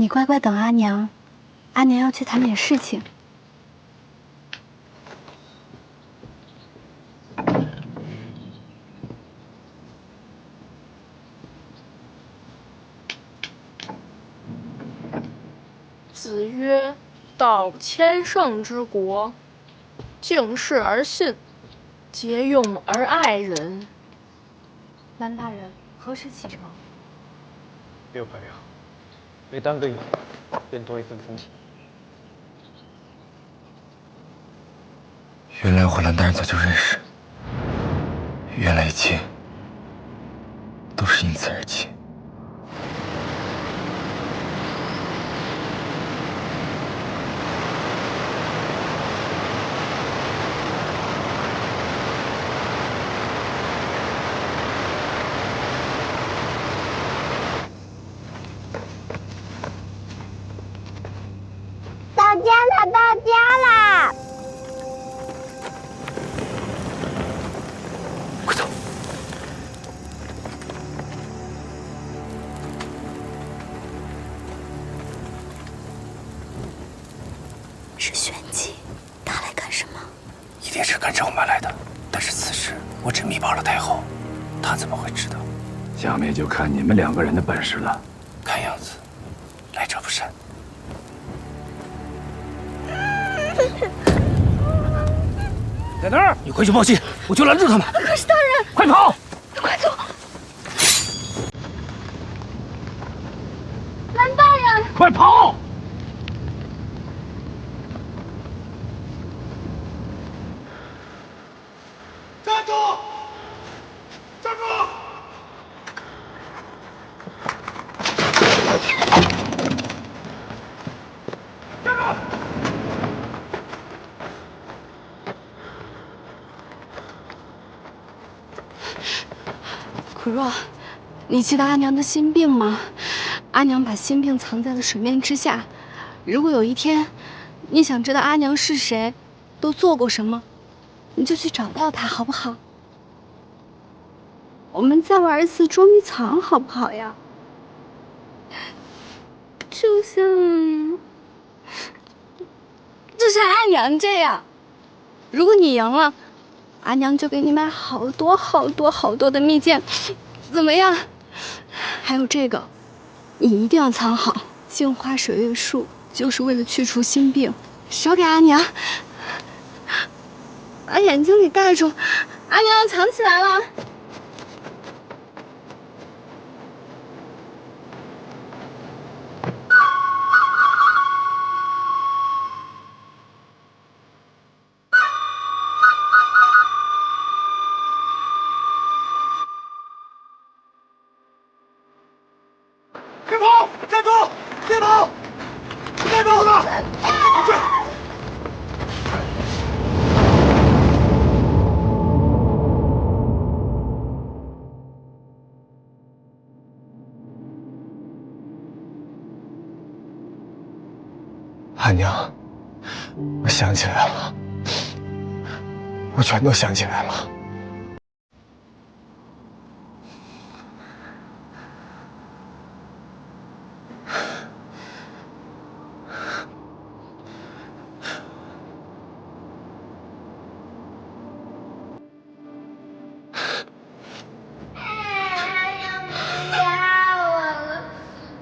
你乖乖等阿娘，阿娘要去谈点事情。子曰：“道千乘之国，敬事而信，节用而爱人。”蓝大人何时启程600两，每耽搁一会儿，便多一份风险。原来我和蓝大人早就认识，原来一切都是因此而起。到家了，到家啦！快走！是玄机，他来干什么？一定是跟着我们来的。但是此事我只密报了太后，她怎么会知道？下面就看你们2个人的本事了。看样子，来者不善。在那儿，你回去报信，我去拦住他们。可是大人，快跑！快走！蓝大人，快跑！站住！站住！站住！苦若，你记得阿娘的心病吗？阿娘把心病藏在了水面之下。如果有一天，你想知道阿娘是谁，都做过什么，你就去找到她，好不好？我们再玩一次捉迷藏，好不好呀？就像阿娘这样，如果你赢了，阿娘就给你买好多的蜜饯，怎么样？还有这个，你一定要藏好。镜花水月树就是为了去除心病，少给阿娘，把眼睛给盖住，阿娘要藏起来了。别跑！站住！别跑！别跑了！去！阿娘，我想起来了，我全都想起来了。阿娘不要我了，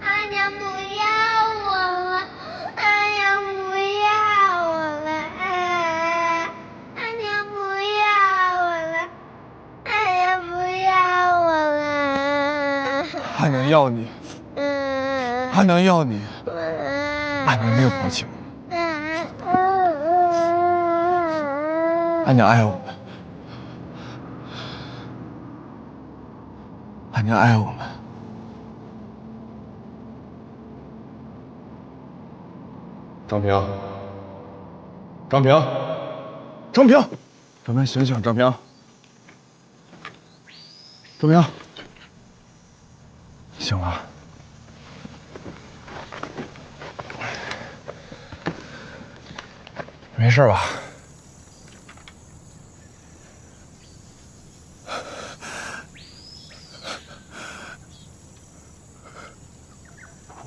阿娘不要我了，阿娘不要我了，阿娘不要我了。阿娘要你，阿娘要你，阿娘没有抛弃我们，阿娘爱我们，阿娘爱我们。张平，张平，张平，张平，醒醒！张平，张平，醒了。没事吧？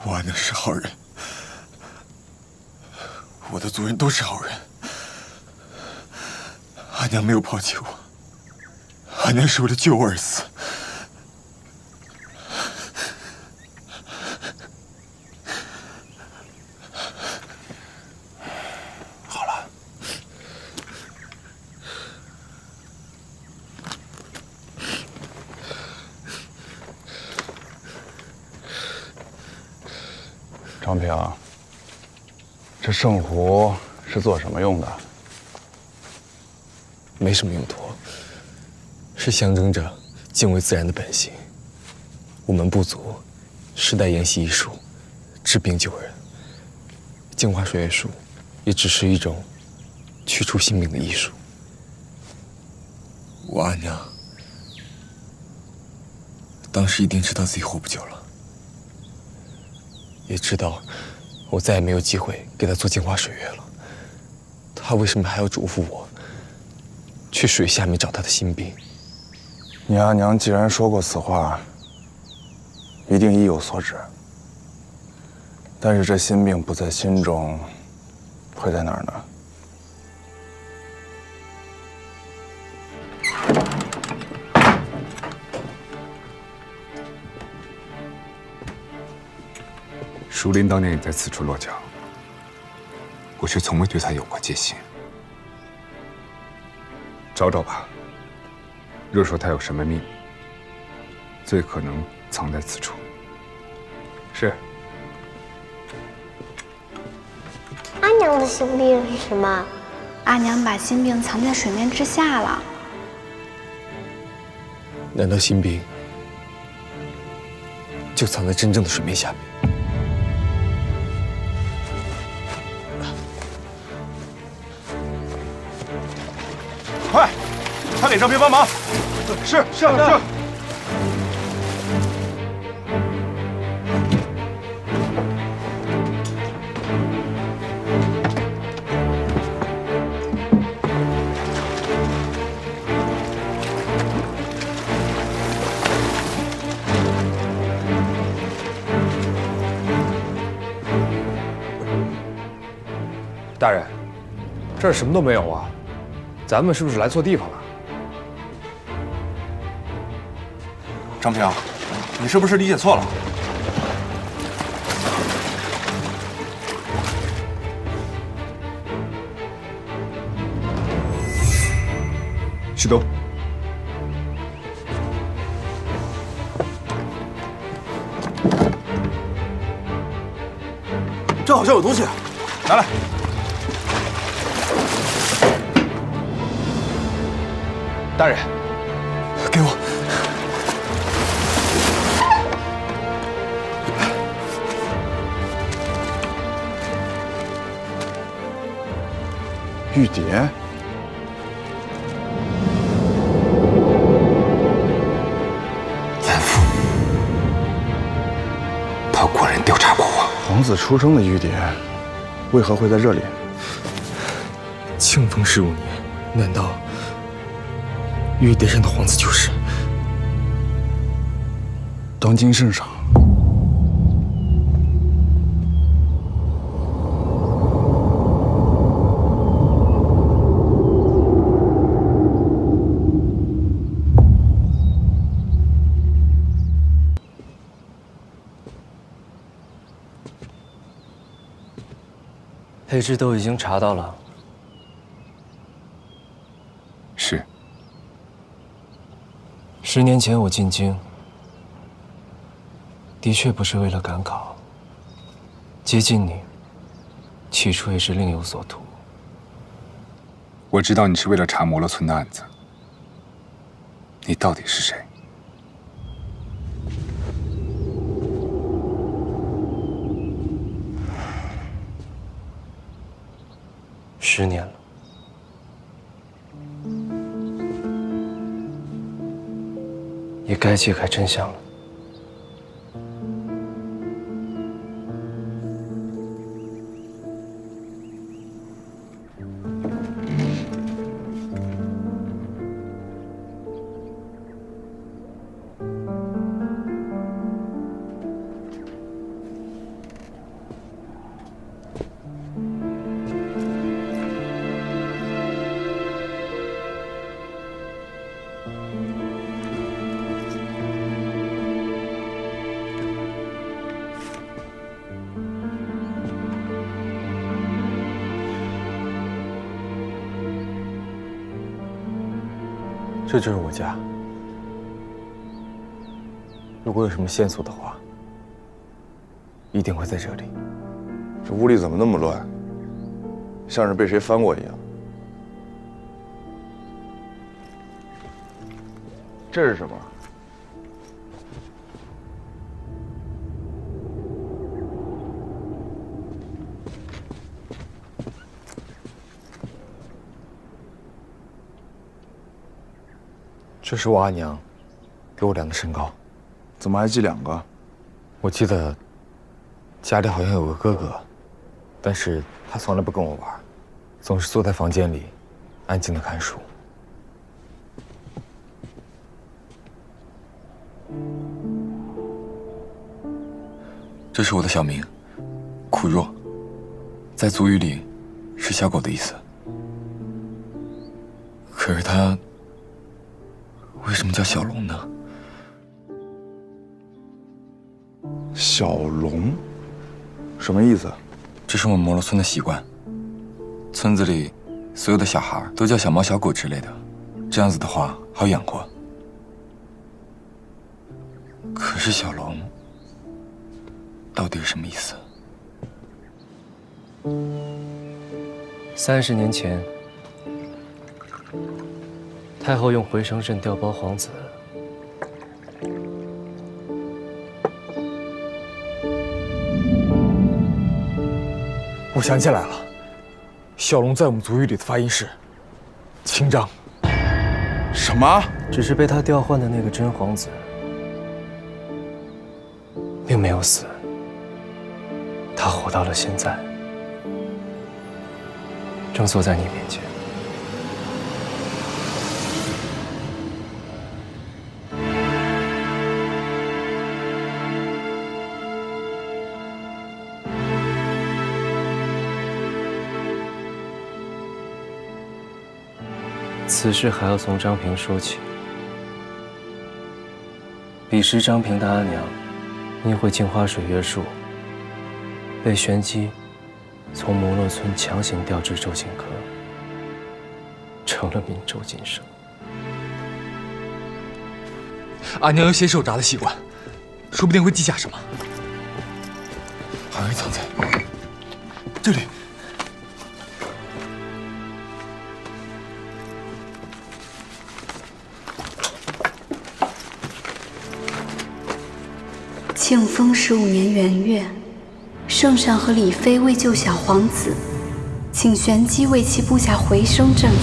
我那是好人。我的族人都是好人，阿娘没有抛弃我，阿娘是为了救我而死。好了，张平，这圣壶是做什么用的？没什么用途，是象征着敬畏自然的本性。我们部族世代沿袭医术，治病救人。镜花水月术也只是一种去除性命的艺术。我阿娘当时一定知道自己活不久了，也知道我再也没有机会给她做镜花水月了。她为什么还要嘱咐我去水下面找她的心病？你阿娘既然说过此话，一定意有所指。但是这心病不在心中，会在哪儿呢？淑林当年也在此处落脚，我却从未对他有过戒心。找找吧，若说他有什么秘密，最可能藏在此处。是。阿娘的心病是什么？阿娘把心病藏在水面之下了。难道心病就藏在真正的水面下面？快给张平帮忙！是。大人，这儿什么都没有啊，咱们是不是来错地方了？张平，你是不是理解错了？旭东，这好像有东西，拿来。大人，给我。玉蝶，严父，他果然调查过我。皇子出生的玉蝶，为何会在这里？庆丰15年，难道玉蝶上的皇子就是？当今圣上，配置都已经查到了。是。10年前我进京，的确不是为了赶考。接近你，起初也是另有所图。我知道你是为了查摩洛村的案子。你到底是谁？10年了，也该揭开真相了。这就是我家。如果有什么线索的话，一定会在这里。这屋里怎么那么乱？像是被谁翻过一样。这是什么？这是我阿娘给我量的身高。怎么还记2个？我记得家里好像有个哥哥，但是他从来不跟我玩，总是坐在房间里安静的看书。这是我的小名，苦若，在族语里是小狗的意思。可是它为什么叫小龙呢？小龙，什么意思？这是我们摩罗村的习惯，村子里所有的小孩都叫小猫、小狗之类的，这样子的话好养活。可是小龙到底是什么意思？30年前，太后用回声阵调包皇子。我想起来了，小龙在我们族语里的发音是“清章”。什么？只是被他调换的那个真皇子，并没有死，他活到了现在，正坐在你面前。此事还要从张平说起。彼时张平的阿娘因会镜花水月术，被玄机从摩洛村强行调至周景科，成了明周今生。阿娘有写手札的习惯，说不定会记下什么。好像藏在这里。庆丰15年元月，圣上和李妃为救小皇子，请玄机为其布下回声阵法。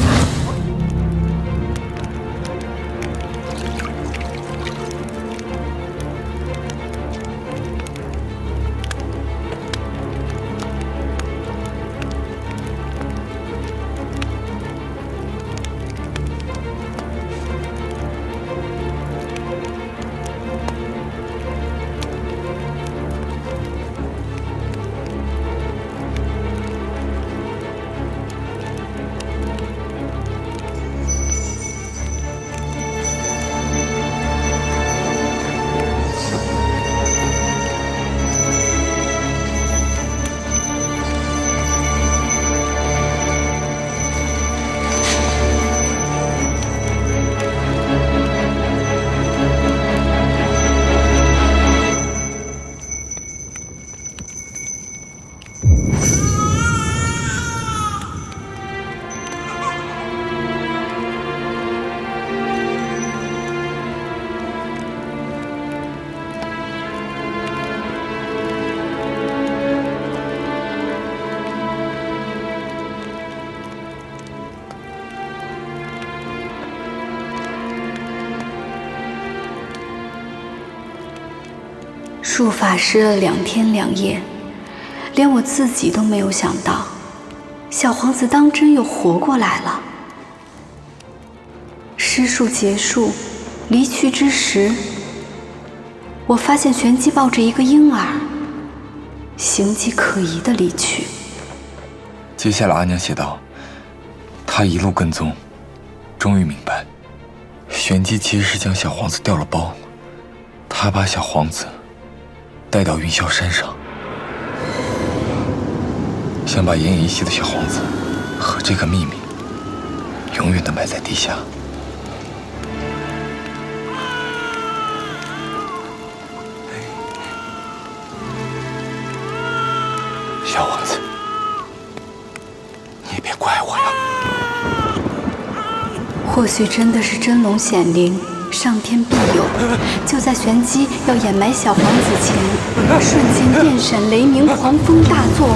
术法施了2天2夜，连我自己都没有想到，小皇子当真又活过来了。施术结束，离去之时，我发现玄机抱着一个婴儿，形迹可疑地离去。接下来阿娘写道，她一路跟踪，终于明白，玄机其实是将小皇子调了包，他把小皇子带到云霄山上，想把奄奄一息的小皇子和这个秘密永远的埋在地下。你别怪我呀。或许真的是真龙显灵，上天必有。就在玄机要掩埋小皇子前，瞬间电闪雷鸣，狂风大作，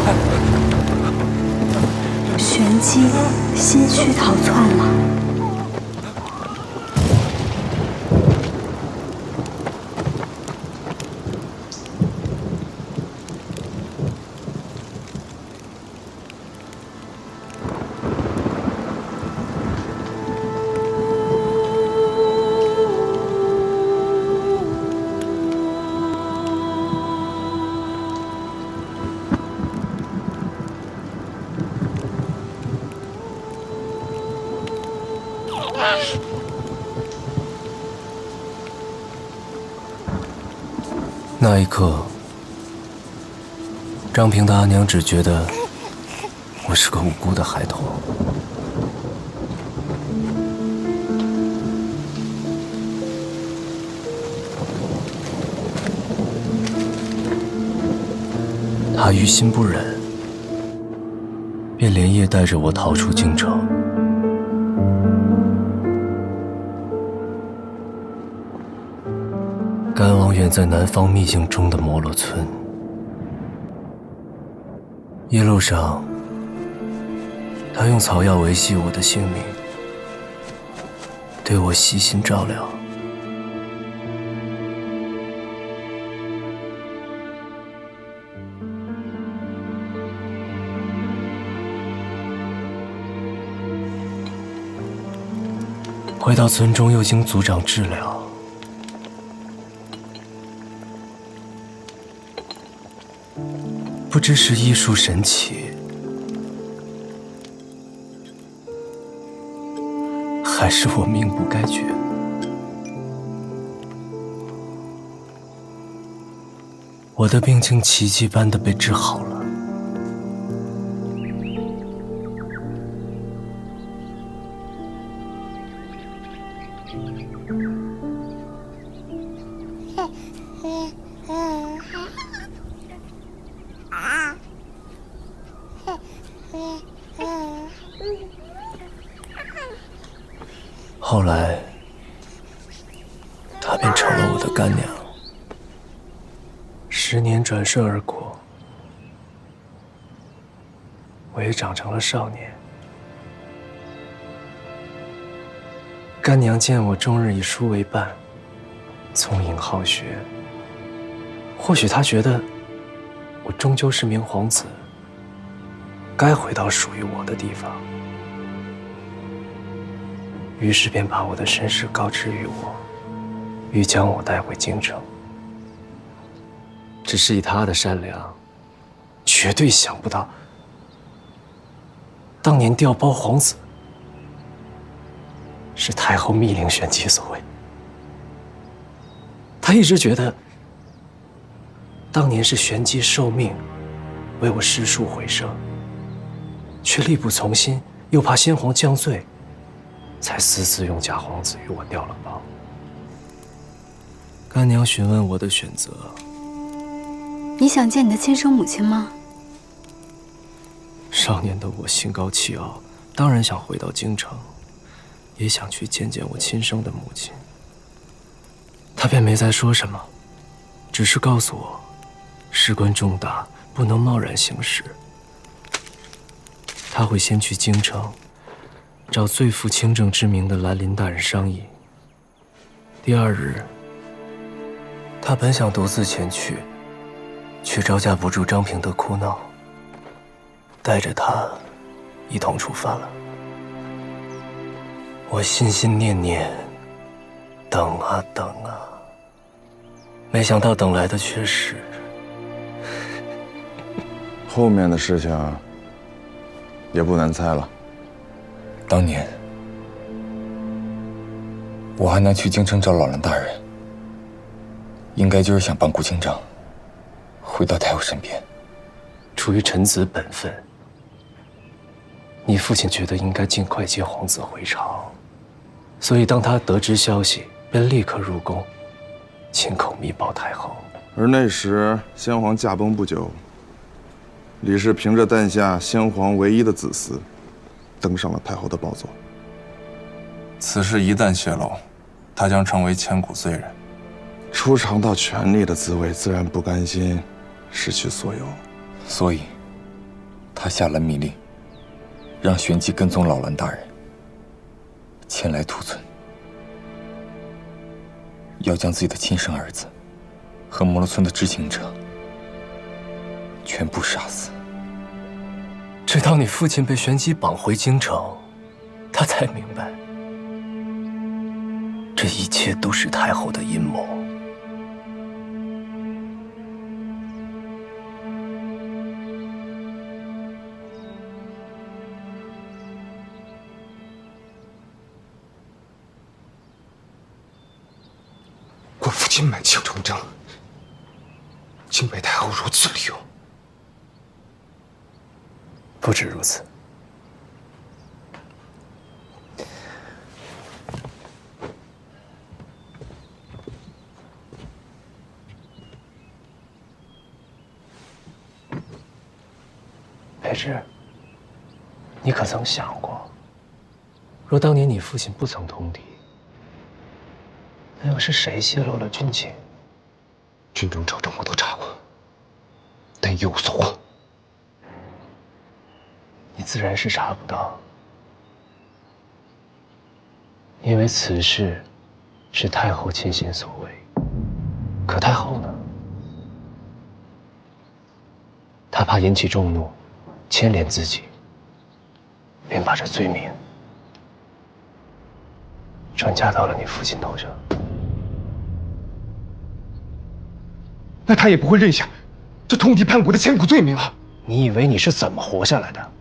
玄机心虚逃窜了。那一刻，张平的阿娘只觉得我是个无辜的孩童。她于心不忍，便连夜带着我逃出京城。赶往远在南方秘境中的摩洛村。一路上，他用草药维系我的性命，对我悉心照料。回到村中，又经族长治疗。不知是医术神奇，还是我命不该绝。我的病情奇迹般的被治好了。后来，她便成了我的干娘。10年转瞬而过，我也长成了少年。干娘见我终日以书为伴，聪颖好学，或许她觉得我终究是名皇子，该回到属于我的地方。于是便把我的身世告知于我，欲将我带回京城。只是以他的善良，绝对想不到，当年调包皇子是太后密令玄机所为。他一直觉得，当年是玄机受命为我施术回生，却力不从心，又怕先皇降罪，才私自用假皇子与我调了包。干娘询问我的选择，你想见你的亲生母亲吗？少年的我心高气傲，当然想回到京城，也想去见见我亲生的母亲。她便没再说什么，只是告诉我，事关重大，不能贸然行事。她会先去京城，找最负清正之名的兰陵大人商议。第2日，她本想独自前去，却招架不住张平的哭闹，带着他一同出发了。我心心念念，等啊等啊，没想到等来的却是……后面的事情也不难猜了。当年我还能去京城找老兰大人，应该就是想帮顾清正回到太后身边。出于臣子本分，你父亲觉得应该尽快接皇子回朝，所以当他得知消息，便立刻入宫，亲口密报太后。而那时先皇驾崩不久，李氏凭着诞下先皇唯一的子嗣，登上了太后的宝座。此事一旦泄露，他将成为千古罪人。初尝到权力的滋味，自然不甘心失去所有，所以，他下了密令，让玄机跟踪老栾大人前来屠村，要将自己的亲生儿子和摩罗村的知情者全部杀死。直到你父亲被玄机绑回京城，他才明白，这一切都是太后的阴谋。我父亲满清忠正，竟被太后如此利用。不止如此，裴志，你可曾想过，若当年你父亲不曾通敌，那又是谁泄露了军情？军中朝政我都查过，但一无所获。你自然是查不到，因为此事是太后亲心所为。可太后呢？她怕引起众怒，牵连自己，便把这罪名转嫁到了你父亲头上。那他也不会认下这通敌叛国的千古罪名啊！你以为你是怎么活下来的？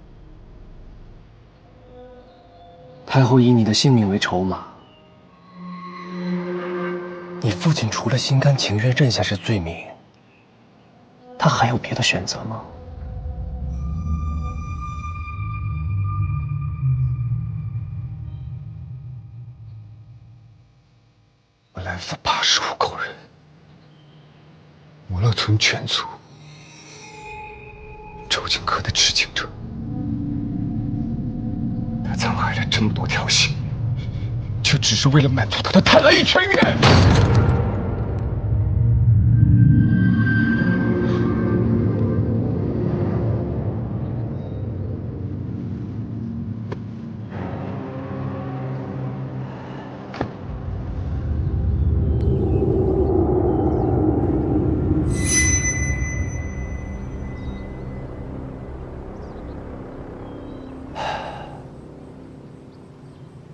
太后以你的性命为筹码，你父亲除了心甘情愿认下这罪名，他还有别的选择吗？我来府85口人，摩勒村全族，周景科的知情者。他残害了这么多条心，却只是为了满足他的贪婪与权欲。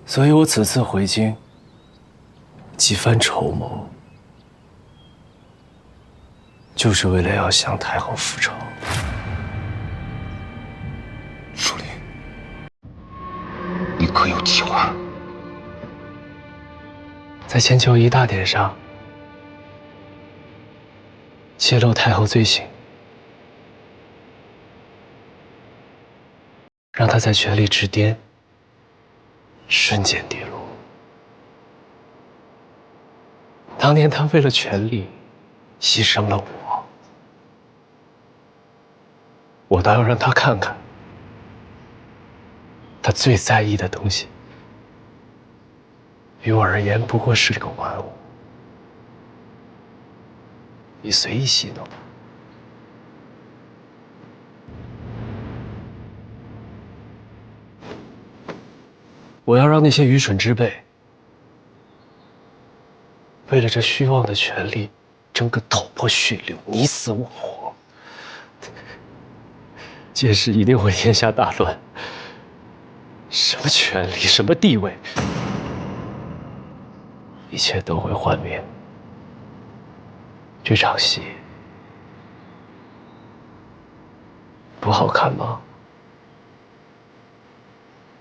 所以我此次回京，几番筹谋，就是为了要向太后复仇。书林，你可有计划？在千秋一大典上，泄露太后罪行，让她在权力之巅瞬间跌落。当年他为了权力牺牲了我倒要让他看看，他最在意的东西，于我而言不过是个玩物，你随意戏弄。我要让那些愚蠢之辈为了这虚妄的权利争个头破血流，你死我活。届时一定会天下大乱，什么权利，什么地位，一切都会幻灭。这场戏不好看吗？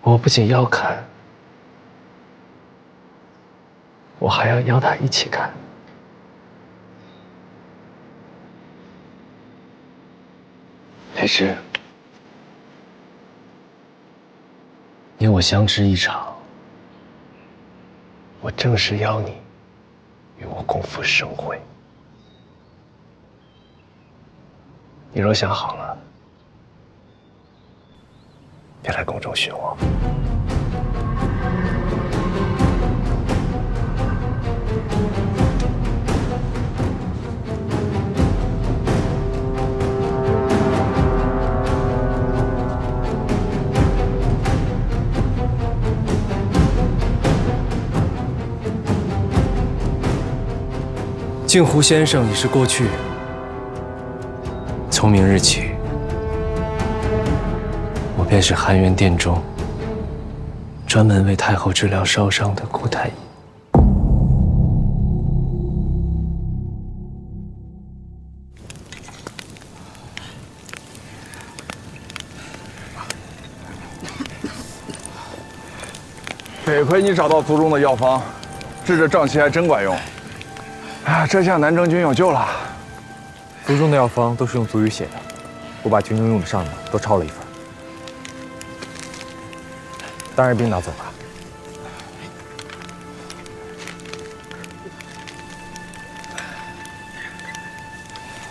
我不仅要看，我还要邀他一起看。裴师，你我相知一场，我正式邀你与我共赴盛会。你若想好了，别来宫中寻我。镜湖先生已是过去，从明日起，我便是含元殿中专门为太后治疗烧伤的顾太医。得亏你找到族中的药方，治这胀气还真管用。啊，这下南征军有救了。族中的药方都是用族语写的，我把军中用的上的都抄了一份。单人兵拿走吧。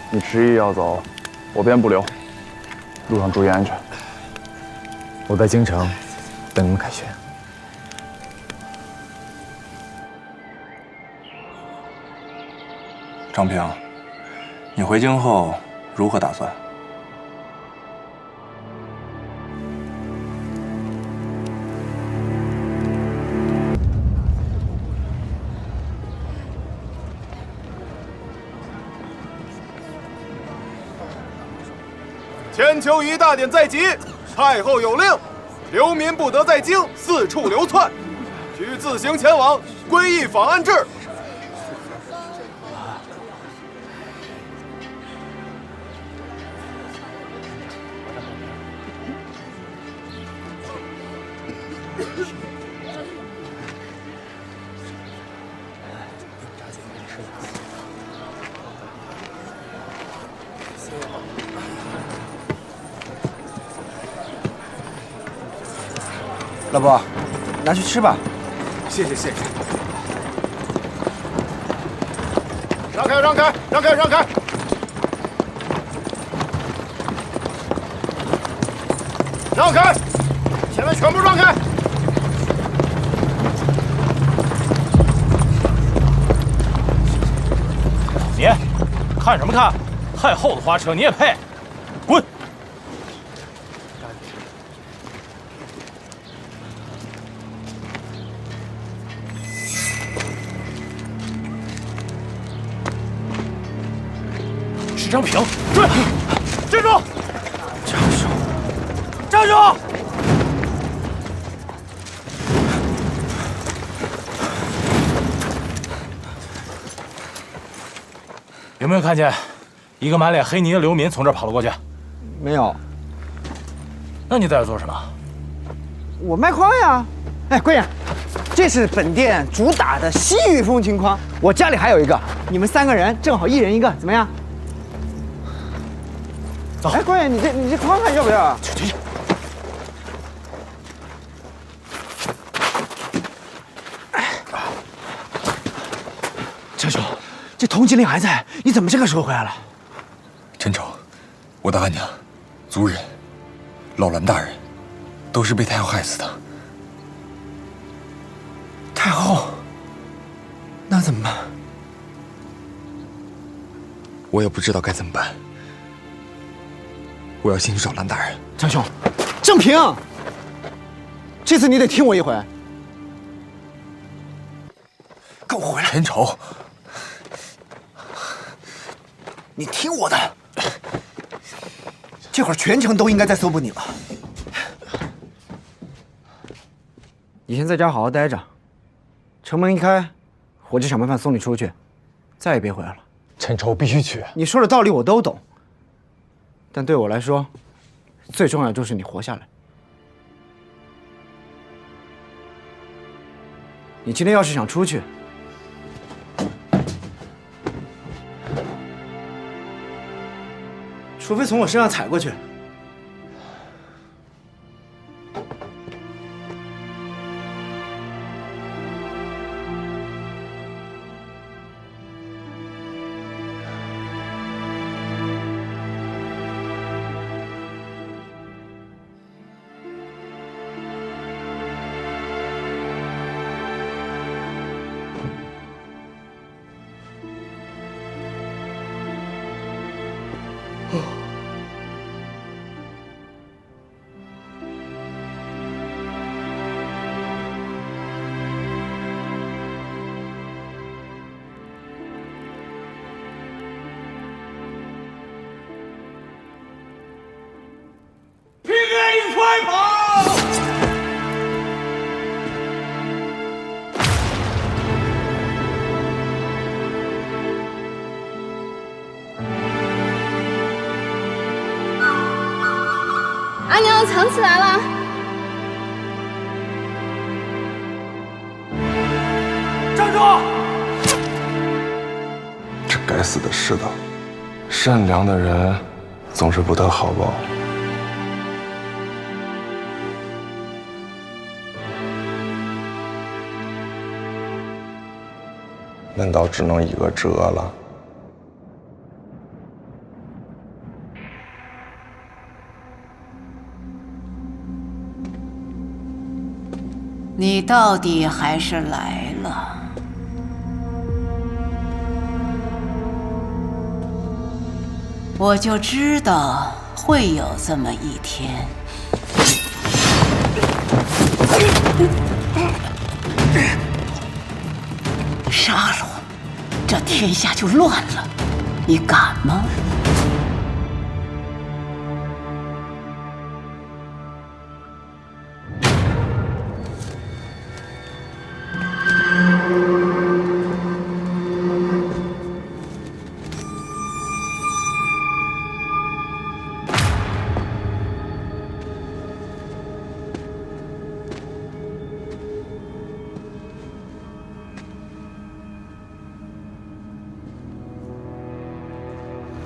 你执意要走，我便不留。路上注意安全。我在京城等你们凯旋。张平，你回京后如何打算？千秋一大典在即，太后有令，流民不得在京四处流窜，需自行前往归义访安制。老伯，拿去吃吧。谢谢。让开！让开！前面全部让开！你看什么看？太后的花车你也配？滚！是张平，追！站住！站住！有没有看见一个满脸黑泥的流民从这儿跑了过去？没有。那你在这做什么？我卖筐呀。哎，贵人，这是本店主打的西域风情筐，我家里还有一个，你们3个人正好1人1个，怎么样？走。哎，贵人，你这筐还要不要啊？去。陈兄，这通缉令还在，你怎么这个时候回来了？陈丑，我的阿娘、族人、老栾大人，都是被太后害死的。太后，那怎么办？我也不知道该怎么办。我要先去找栾大人。张兄，郑平，这次你得听我一回。给我回来！陈丑，你听我的，这会儿全城都应该在搜捕你了。你先在家好好待着，城门一开，我就想办法送你出去，再也别回来了。陈丑必须去。你说的道理我都懂，但对我来说，最重要就是你活下来。你今天要是想出去，除非从我身上踩过去。藏起来了。站住！这该死的世道，善良的人总是不得好报。难道只能一个辙了？你到底还是来了。我就知道会有这么一天。杀了我，这天下就乱了，你敢吗？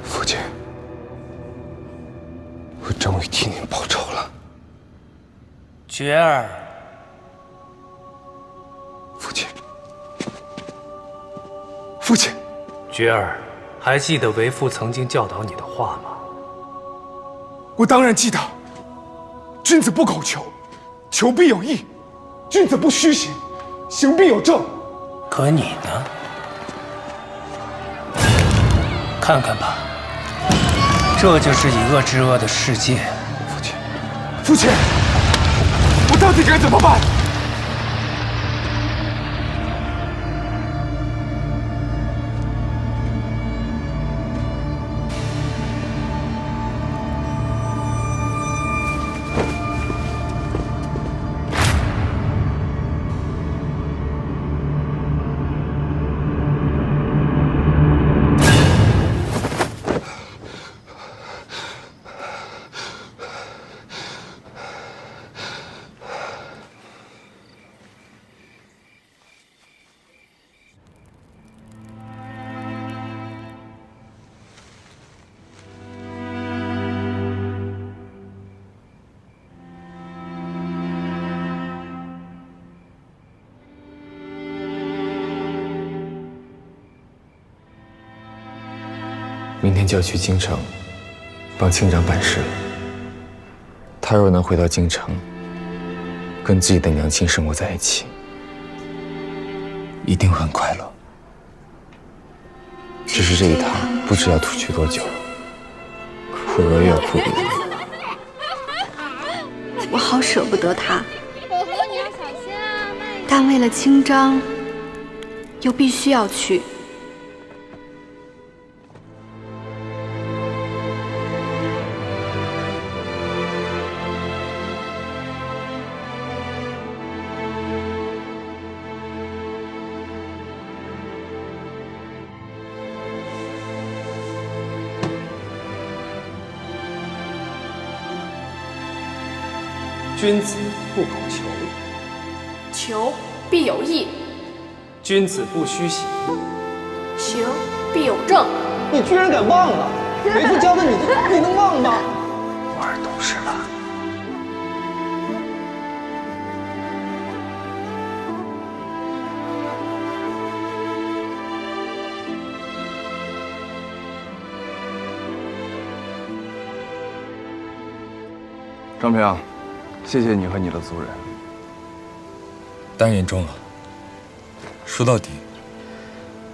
父亲，我终于替您报仇了。觉儿，父亲，父亲，觉儿，还记得为父曾经教导你的话吗？我当然记得。君子不苟求，求必有益；君子不虚行，行必有正。可你呢？看看吧，这就是以恶制恶的世界。父亲，父亲，我到底该怎么办？明天就要去京城，帮清长办事了。他若能回到京城，跟自己的娘亲生活在一起，一定会很快乐。只是这一趟不知要出去多久，苦儿又要哭了。我好舍不得他，狗狗你要小心啊，慢一点。但为了清章，又必须要去。君子不苟求，求必有益，君子不虚行，行必有正。你居然敢忘了？为父教的你能忘吗？我儿懂事了。张平，谢谢你和你的族人。当然言重了。说到底，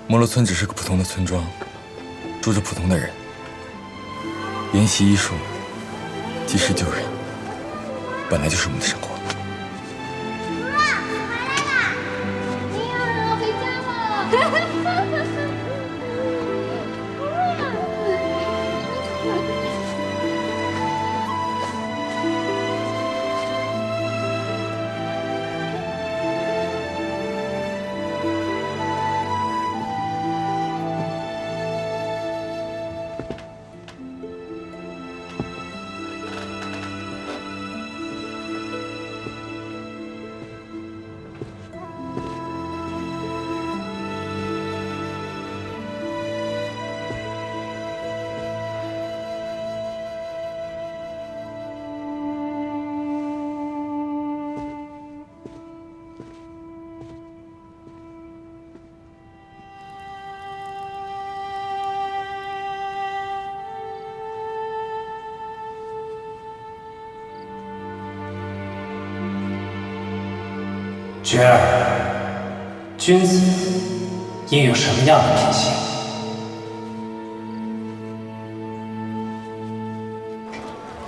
摩罗村只是个普通的村庄，住着普通的人。研习医术，济世救人，本来就是我们的生活。你好，回家了。娟儿，君子应有什么样的品行？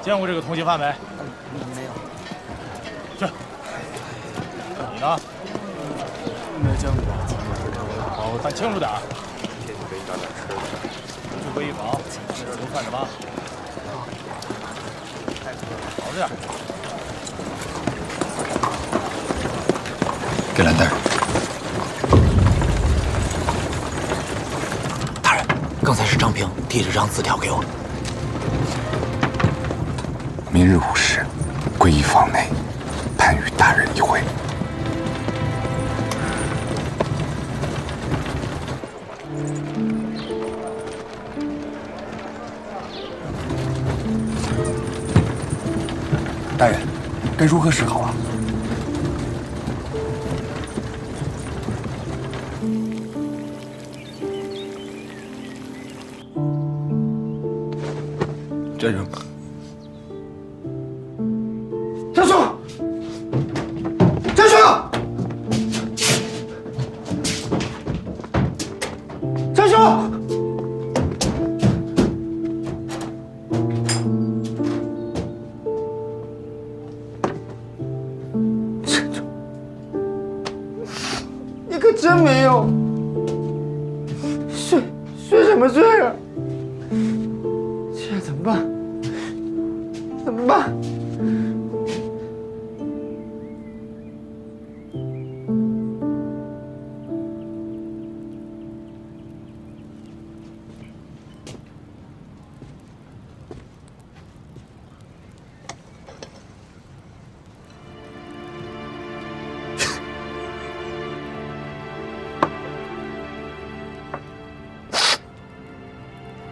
见过这个通缉犯没？没有。去。你呢？没见过。好，看清楚点。去会议房，都看着吧。好着点。给蓝大人。大人，刚才是张平递了张字条给我。明日午时，归义坊内，盼与大人一会。大人，该如何是好啊？站住！站住！站住！站住！你可真没用！睡什么睡啊？现在怎么办？怎么办？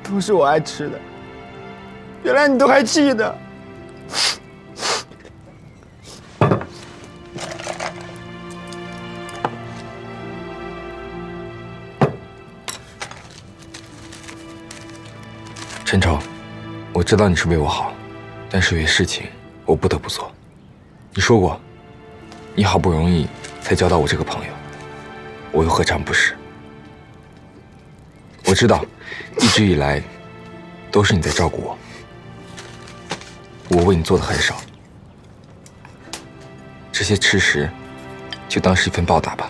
都是我爱吃的，原来你都还记得。陈超，我知道你是为我好，但是有些事情我不得不做。你说过，你好不容易才交到我这个朋友，我又何尝不是？我知道，一直以来都是你在照顾我，我为你做的很少，这些吃食就当是一份报答吧。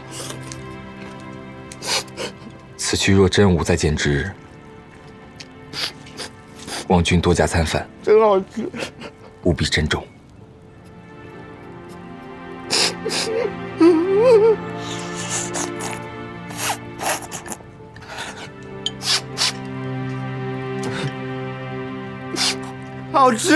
此去若真无再见之日，望君多加餐饭，真好吃，务必珍重。好吃。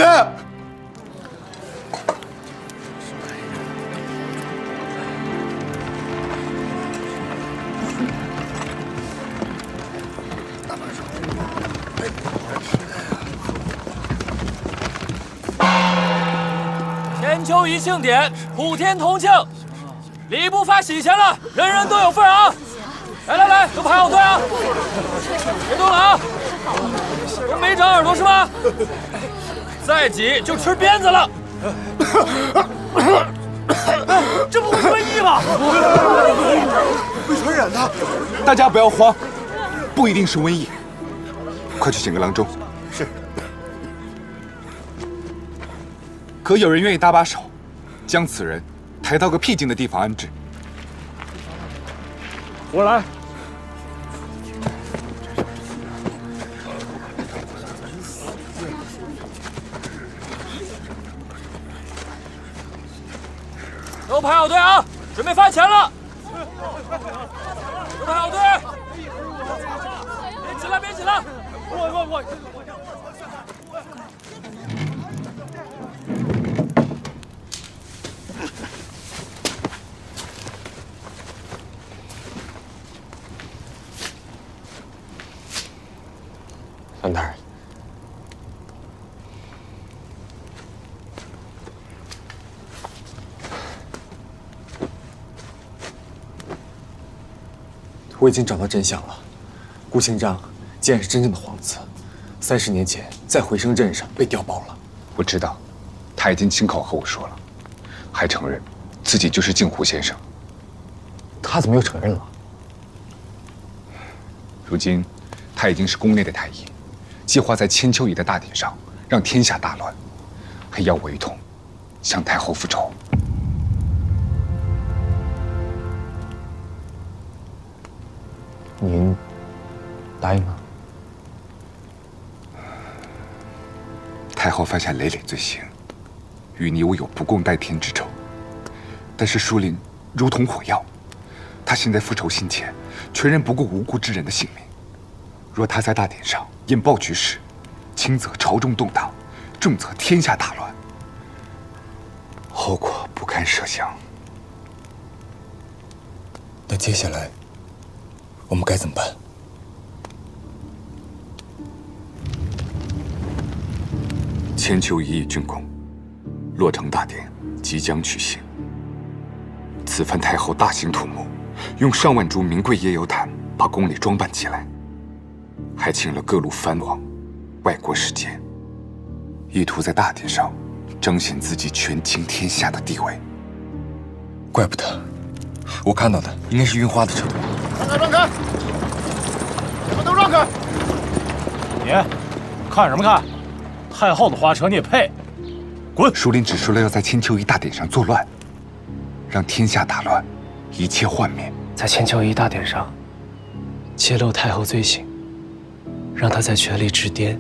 千秋一庆典，普天同庆，礼部发喜钱了，人人都有份啊！来，都排好队啊！别动了啊！都没长耳朵是吧？再挤就吃鞭子了。这不会是瘟疫吧？会传染的，大家不要慌，不一定是瘟疫。快去请个郎中。是。可有人愿意搭把手，将此人抬到个僻静的地方安置？我来。都排好队啊！准备发钱了。都排好队。别起来！我。范大人，我已经找到真相了。顾庆章竟然是真正的皇子，30年前在回声镇上被调包了。我知道，他已经亲口和我说了，还承认自己就是镜湖先生他怎么又承认了？如今，他已经是宫内的太医，计划在千秋仪的大典上让天下大乱，还邀我一同向太后复仇。您答应了？太后犯下累累罪行，与你我有不共戴天之仇。但是舒林如同火药，他现在复仇心切，全然不顾无辜之人的性命。若他在大典上引爆局势，轻则朝中动荡，重则天下大乱，后果不堪设想。那接下来我们该怎么办？千秋一役竣工，洛城大典即将举行。此番太后大兴土木，用上万株名贵椰油檀把宫里装扮起来，还请了各路藩王、外国使节，意图在大典上彰显自己权倾天下的地位。怪不得，我看到的应该是运花的车队。让开！你们都让开！你看什么看？太后的花车你也配？滚！舒林只说了要在千秋仪大典上作乱，让天下大乱，一切幻灭。在千秋仪大典上揭露太后罪行，让她在权力之巅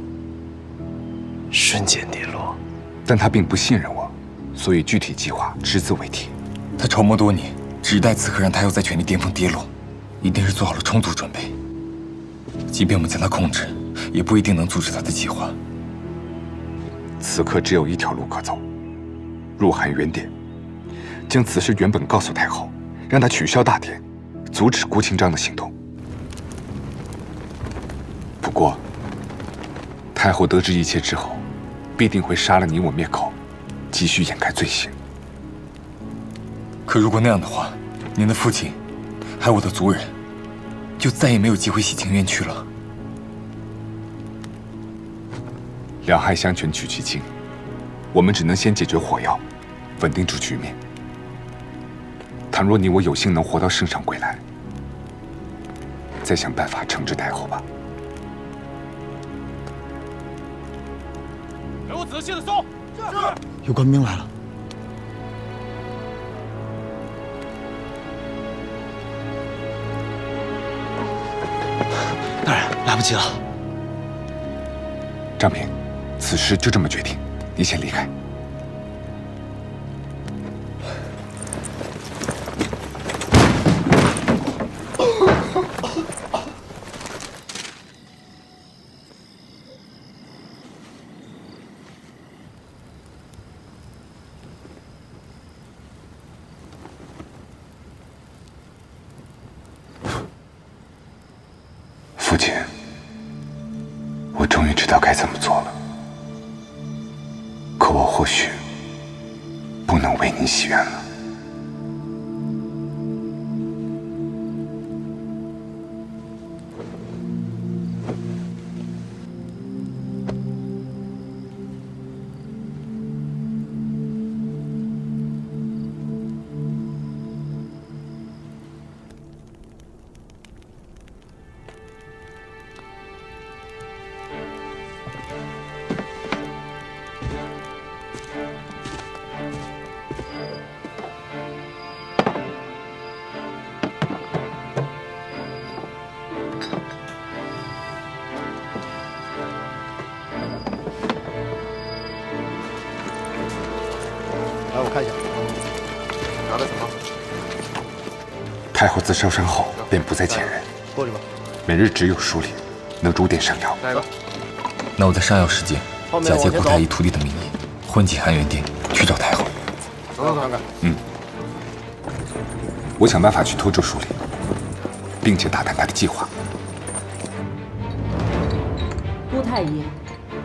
瞬间跌落。但他并不信任我，所以具体计划只字未提。他筹谋多年，只待此刻让太后在权力巅峰跌落，一定是做好了充足准备。即便我们将他控制，也不一定能阻止他的计划。此刻只有一条路可走，入汉元典，将此事原本告诉太后，让她取消大典，阻止顾清章的行动。不过，太后得知一切之后，必定会杀了你我灭口，继续掩盖罪行。可如果那样的话，您的父亲，还有我的族人，就再也没有机会洗清冤屈了。两害相权取其轻，我们只能先解决火药，稳定住局面。倘若你我有幸能活到圣上归来，再想办法惩治太后吧。给我仔细的搜！有官兵来了。大人，来不及了。张平，此事就这么决定，你先离开。父亲，我终于知道该怎么做了。可我或许不能为您洗冤了。来，我看一下，拿的什么？太后自烧伤后便不再见人，过去吧。每日只有梳理，能入殿上药。来吧。那我在上药时间，假借顾太医徒弟的名义，混进汉元殿去找太后。走看看。我想办法去拖住舒理，并且打探他的计划。顾太医，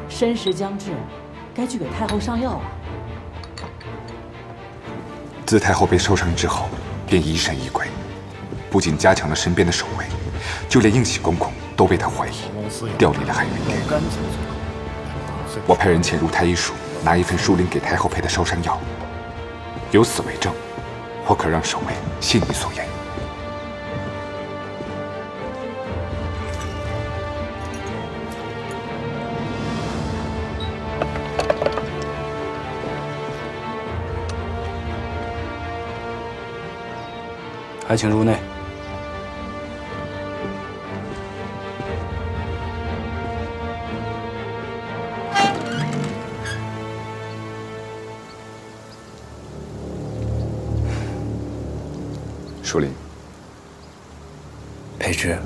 申时将至，该去给太后上药啊。自太后被烧伤之后，便疑神疑鬼，不仅加强了身边的守卫，就连应喜公公都被他怀疑，调离了汉元殿。我派人潜入太医署，拿一份舒林给太后配的烧伤药，有此为证，或可让守卫信你所言。还请入内。树林，裴之，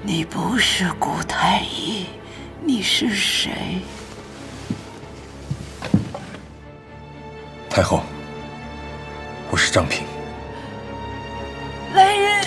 你不是顾太医，你是谁？太后，我是张平。来人！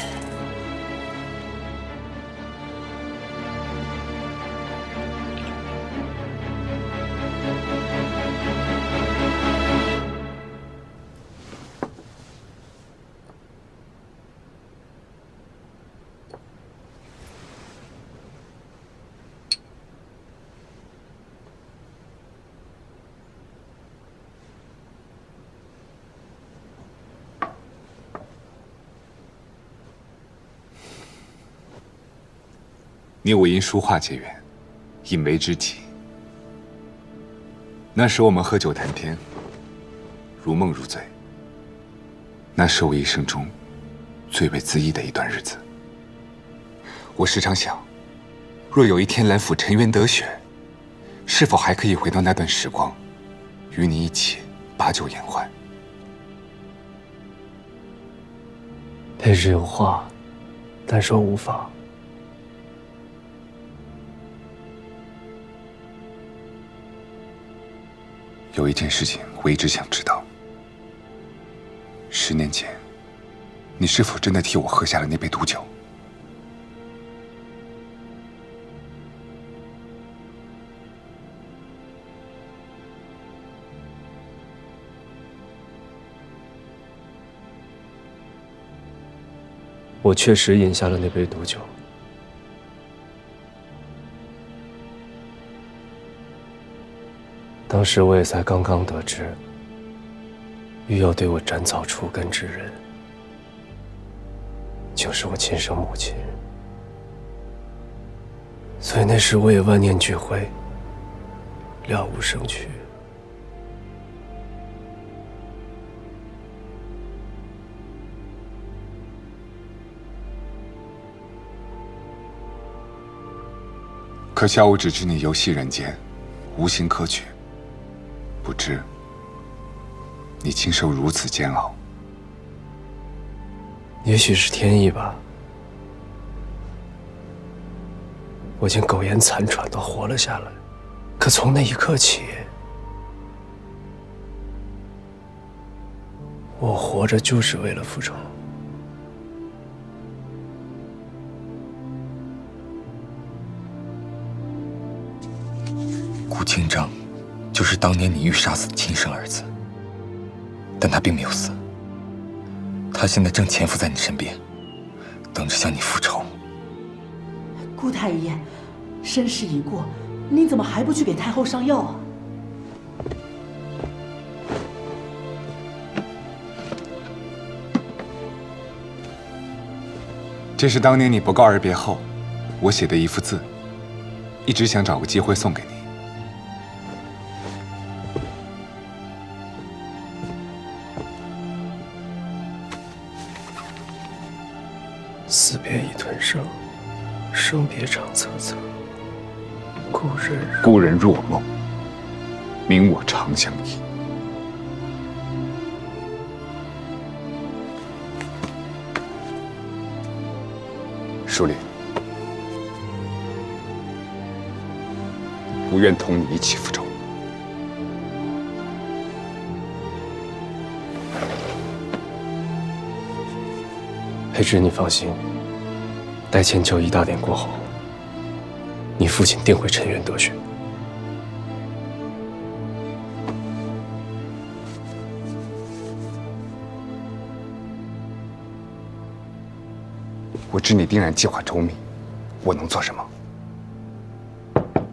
你我因书画结缘，引为知己。那时我们喝酒谈天，如梦如醉。那是我一生中最为恣意的一段日子。我时常想，若有一天兰府沉冤得雪，是否还可以回到那段时光，与你一起把酒言欢？裴之有话，但说无妨。有一件事情我一直想知道，10年前，你是否真的替我喝下了那杯毒酒？我确实饮下了那杯毒酒。当时我也才刚刚得知，欲要对我斩草除根之人，竟是我亲生母亲。所以那时我也万念俱灰，了无生趣。可笑我只知你游戏人间，无心可取，不知你经受如此煎熬。也许是天意吧。我竟苟延残喘地活了下来，可从那一刻起，我活着就是为了复仇。顾清章，就是当年你欲杀死的亲生儿子，但他并没有死，他现在正潜伏在你身边，等着向你复仇。顾太医，身世已过，您怎么还不去给太后上药啊？这是当年你不告而别后，我写的一幅字，一直想找个机会送给你。死别已吞声，生别长恻恻。故人若梦，明我长相依。书里，不愿同你一起复仇。裴之，你放心，待千秋一大典过后，你父亲定会沉冤得雪。我知你定然计划周密，我能做什么？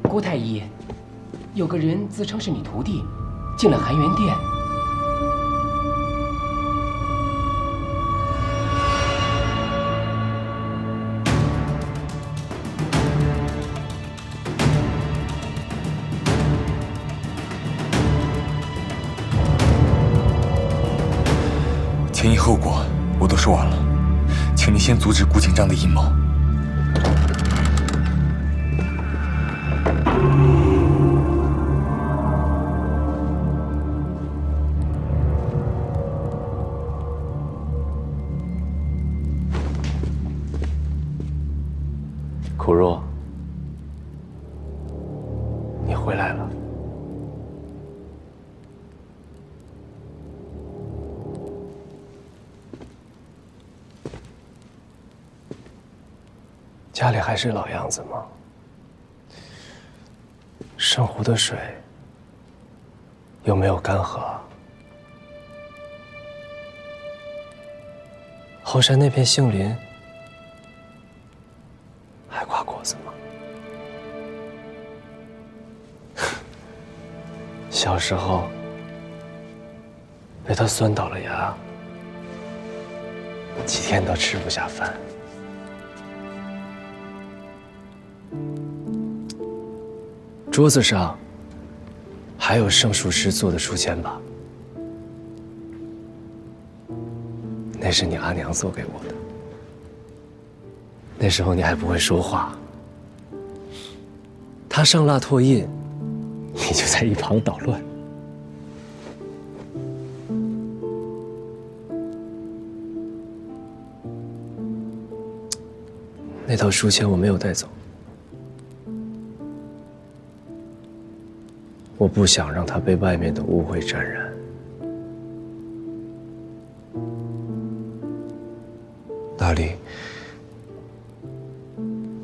顾太医，有个人自称是你徒弟，进了含元殿。前因后果我都说完了，请你先阻止顾景章的阴谋。苦若，你回来了。家里还是老样子吗？圣湖的水有没有干涸？后山那片杏林还挂果子吗？小时候被他酸倒了牙，几天都吃不下饭。桌子上还有圣术师做的书签吧？那是你阿娘做给我的。那时候你还不会说话，她上蜡拓印，你就在一旁捣乱。那套书签我没有带走。我不想让它被外面的误会沾染。那里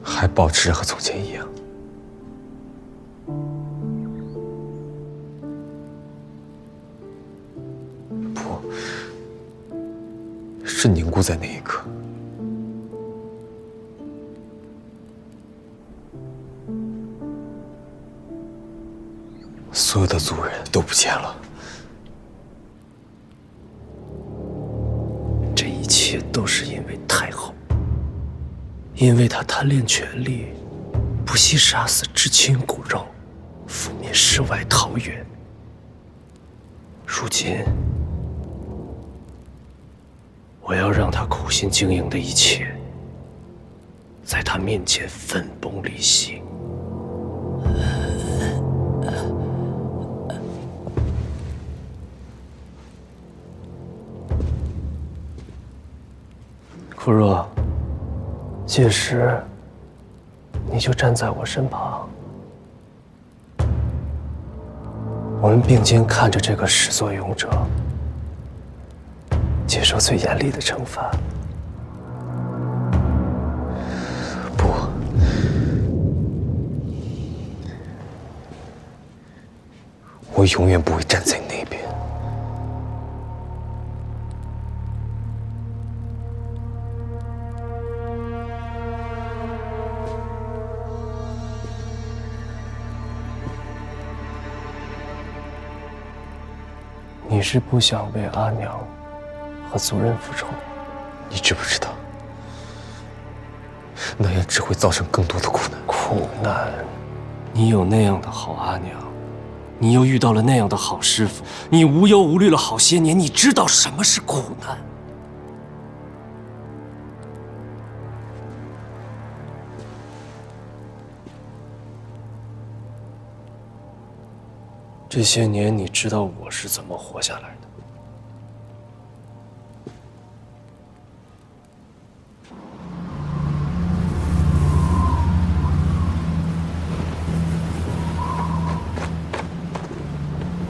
还保持着和从前一样。不，是凝固在那一刻。所有的族人都不见了，这一切都是因为太后，因为她贪恋权力，不惜杀死至亲骨肉，覆灭世外桃源。如今，我要让她苦心经营的一切，在她面前分崩离析。苦若，届时你就站在我身旁，我们并肩看着这个始作俑者接受最严厉的惩罚。不，我永远不会站在你那边。你是不想为阿娘和族人复仇？你知不知道，那样只会造成更多的苦难。苦难？你有那样的好阿娘，你又遇到了那样的好师傅，你无忧无虑了好些年，你知道什么是苦难？这些年，你知道我是怎么活下来的。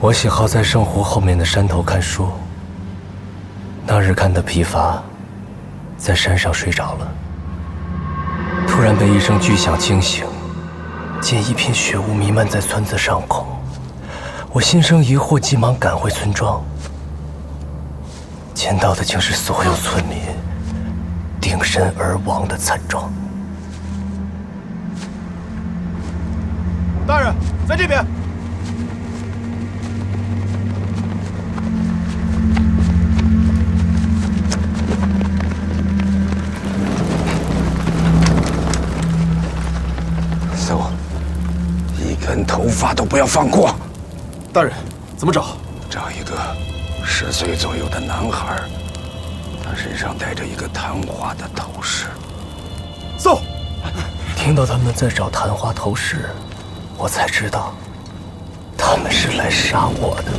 我喜好在圣湖后面的山头看书。那日看得疲乏，在山上睡着了，突然被一声巨响惊醒，见一片血雾弥漫在村子上空。我心生疑惑，急忙赶回村庄，见到的竟是所有村民挺身而亡的惨状。大人，在这边。搜，一根头发都不要放过。大人，怎么找？找一个10岁左右的男孩，他身上戴着一个昙花的头饰。搜！听到他们在找昙花头饰，我才知道，他们是来杀我的。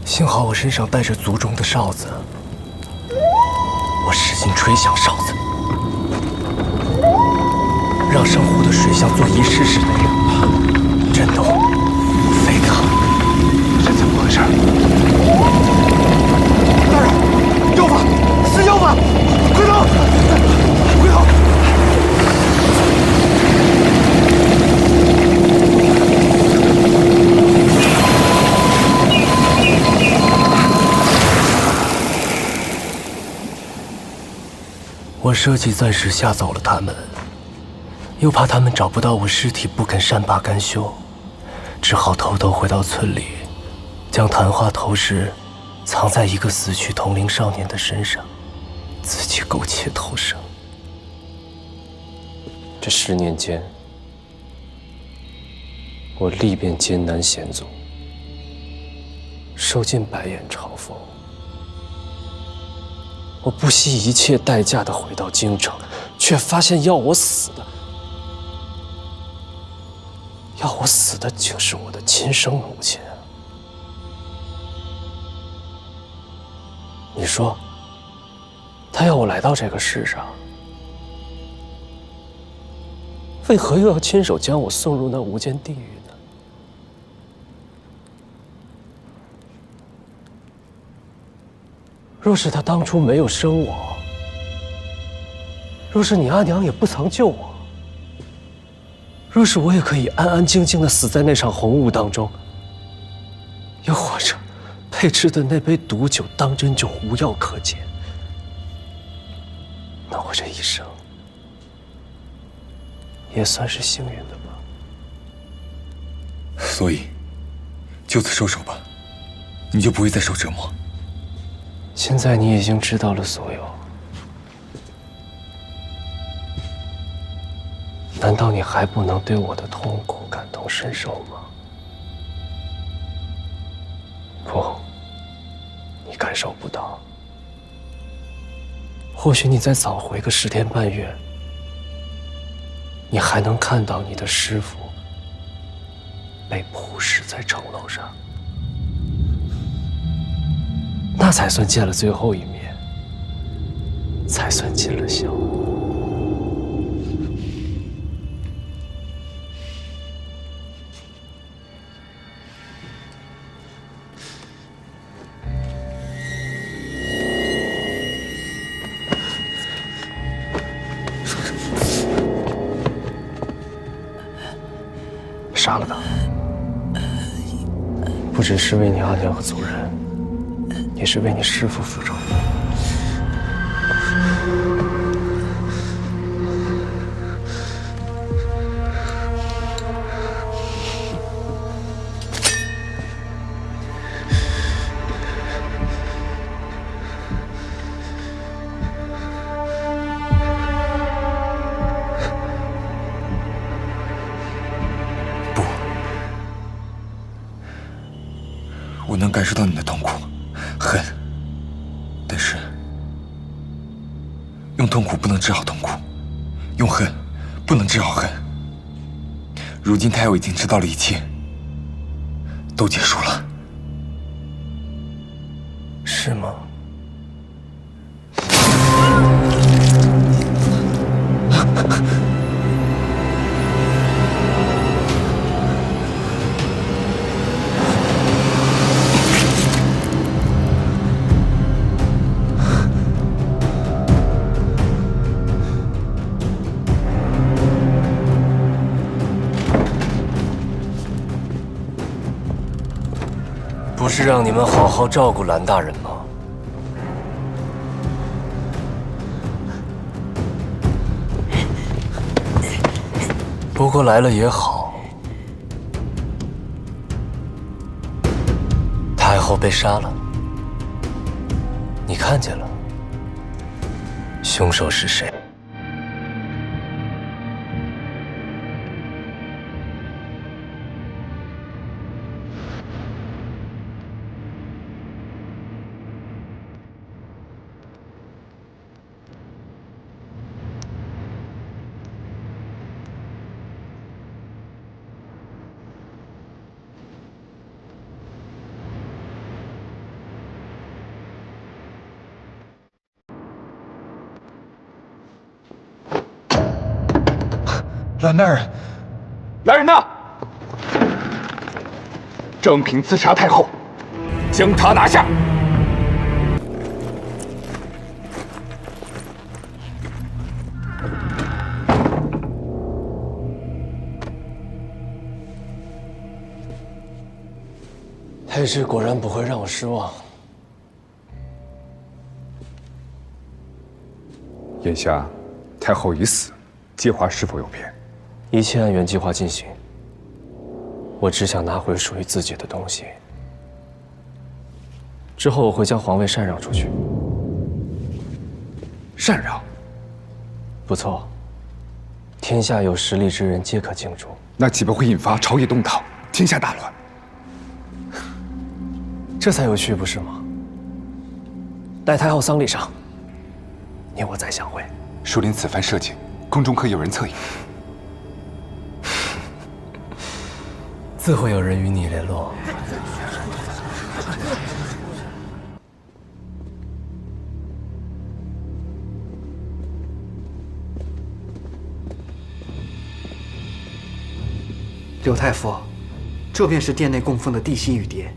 幸好我身上带着族中的哨子，我使劲吹响哨子，让上湖的水像做仪式似的震动、沸腾。这怎么回事？大人，妖法，是妖法！快逃！快逃！我设计暂时吓走了他们，又怕他们找不到我尸体不肯善罢甘休，只好偷偷回到村里，将昙花头饰藏在一个死去同龄少年的身上，自己苟且偷生。这10年间，我历遍艰难险阻，受尽白眼嘲讽。我不惜一切代价地回到京城，却发现要我死的竟是我的亲生母亲。你说，他要我来到这个世上，为何又要亲手将我送入那无间地狱呢？若是他当初没有生我，若是你阿娘也不曾救我，若是我也可以安安静静地死在那场红雾当中，又或者配吃的那杯毒酒当真就无药可解，那我这一生也算是幸运的吧。所以，就此收手吧，你就不会再受折磨。现在你已经知道了所有，难道你还不能对我的痛苦感同身受吗？不，你感受不到。或许你再早回个10天半月，你还能看到你的师父被扑死在城楼上。那才算见了最后一面，才算尽了孝。杀了他，不只是为你阿娘和族人，也是为你师父复仇。我能感受到你的痛苦、恨，但是用痛苦不能治好痛苦，用恨不能治好恨。如今太后已经知道了一切，都结束了。是吗？不是让你们好好照顾蓝大人吗？不过来了也好，太后被杀了，你看见了，凶手是谁？蓝大人，来人呐！张平刺杀太后，将他拿下！太师果然不会让我失望。眼下太后已死，计划是否有变？一切按原计划进行。我只想拿回属于自己的东西。之后我会将皇位禅让出去。禅让？不错，天下有实力之人皆可进驻。那岂不会引发朝野动荡，天下大乱？这才有趣，不是吗？待太后丧礼上，你我再相会。树林此番设计，宫中可有人侧影？自会有人与你联络。柳太傅，这便是殿内供奉的地心雨蝶。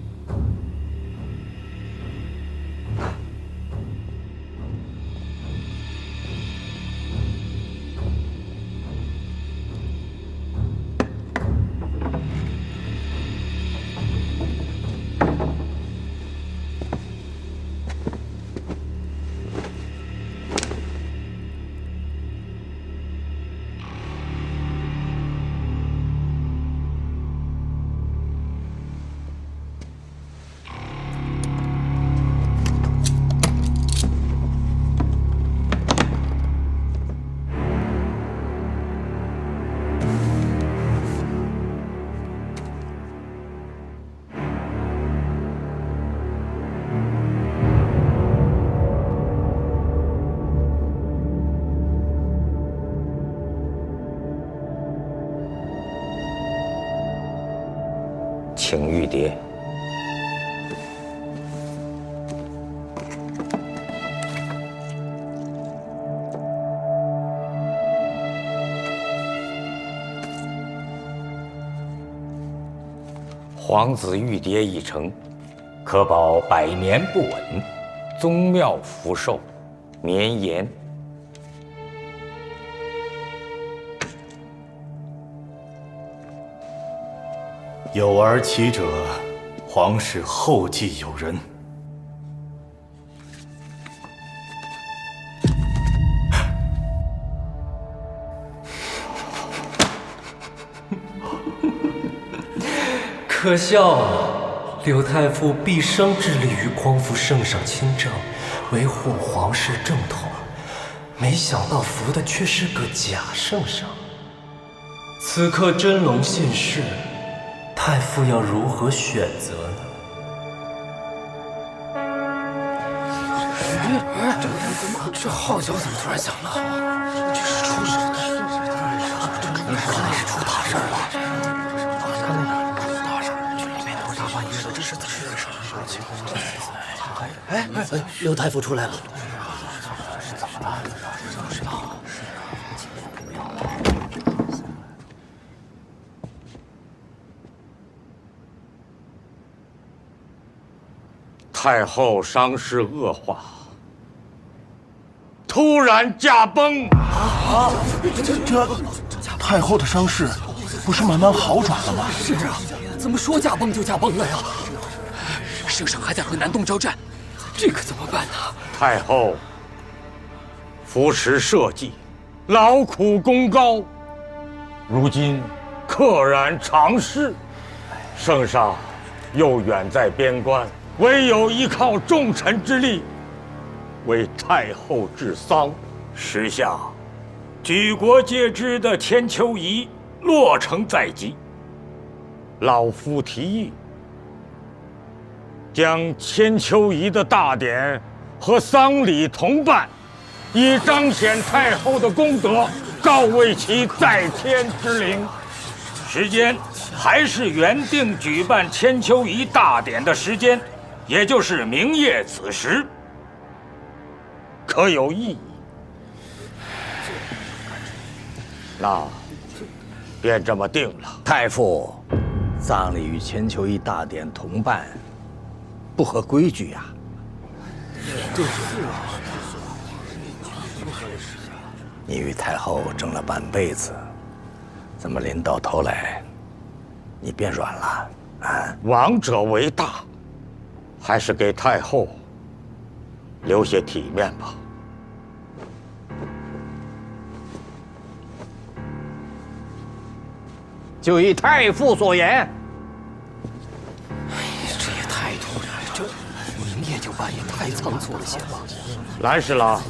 请玉蝶。皇子玉蝶已成，可保百年不紊，宗庙福寿绵延。有儿其者，皇室后继有人。可笑了！柳太傅毕生致力于匡扶圣上亲政，维护皇室正统，没想到扶的却是个假圣上。此刻真龙现世，太傅要如何选择呢？这号角怎么突然响了？这是出事了！看来是出大事了！看那边，大事，这里面都是大半夜的，这是怎么回事？刘太傅出来了。怎么了？不知道。太后伤势恶化，突然驾崩。这太后的伤势不是慢慢好转了吗？是啊，怎么说驾崩就驾崩了呀？圣上还在和南东交战，这可怎么办呢？太后扶持社稷，劳苦功高，如今溘然长逝，圣上又远在边关，唯有依靠众臣之力，为太后治丧。时下举国皆知的千秋仪落成在即，老夫提议，将千秋仪的大典和丧礼同办，以彰显太后的功德，告慰其在天之灵。时间还是原定举办千秋仪大典的时间，也就是明夜子时，可有异议？那便这么定了。太傅，葬礼与千秋仪大典同办，不合规矩呀。你与太后争了半辈子，怎么临到头来，你变软了？啊！王者为大，还是给太后留些体面吧。就依太傅所言。这也太突然了，这明夜就办也太仓促了些吧？蓝侍郎，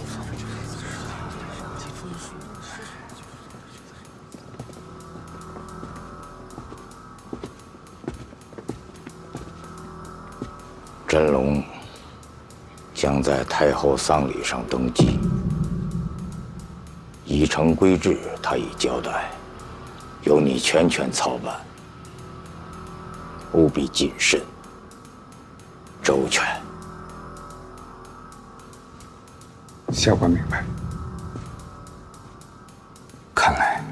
真龙将在太后丧礼上登基，已成规制，他已交代。由你全权操办，务必谨慎、周全。下官明白。看来，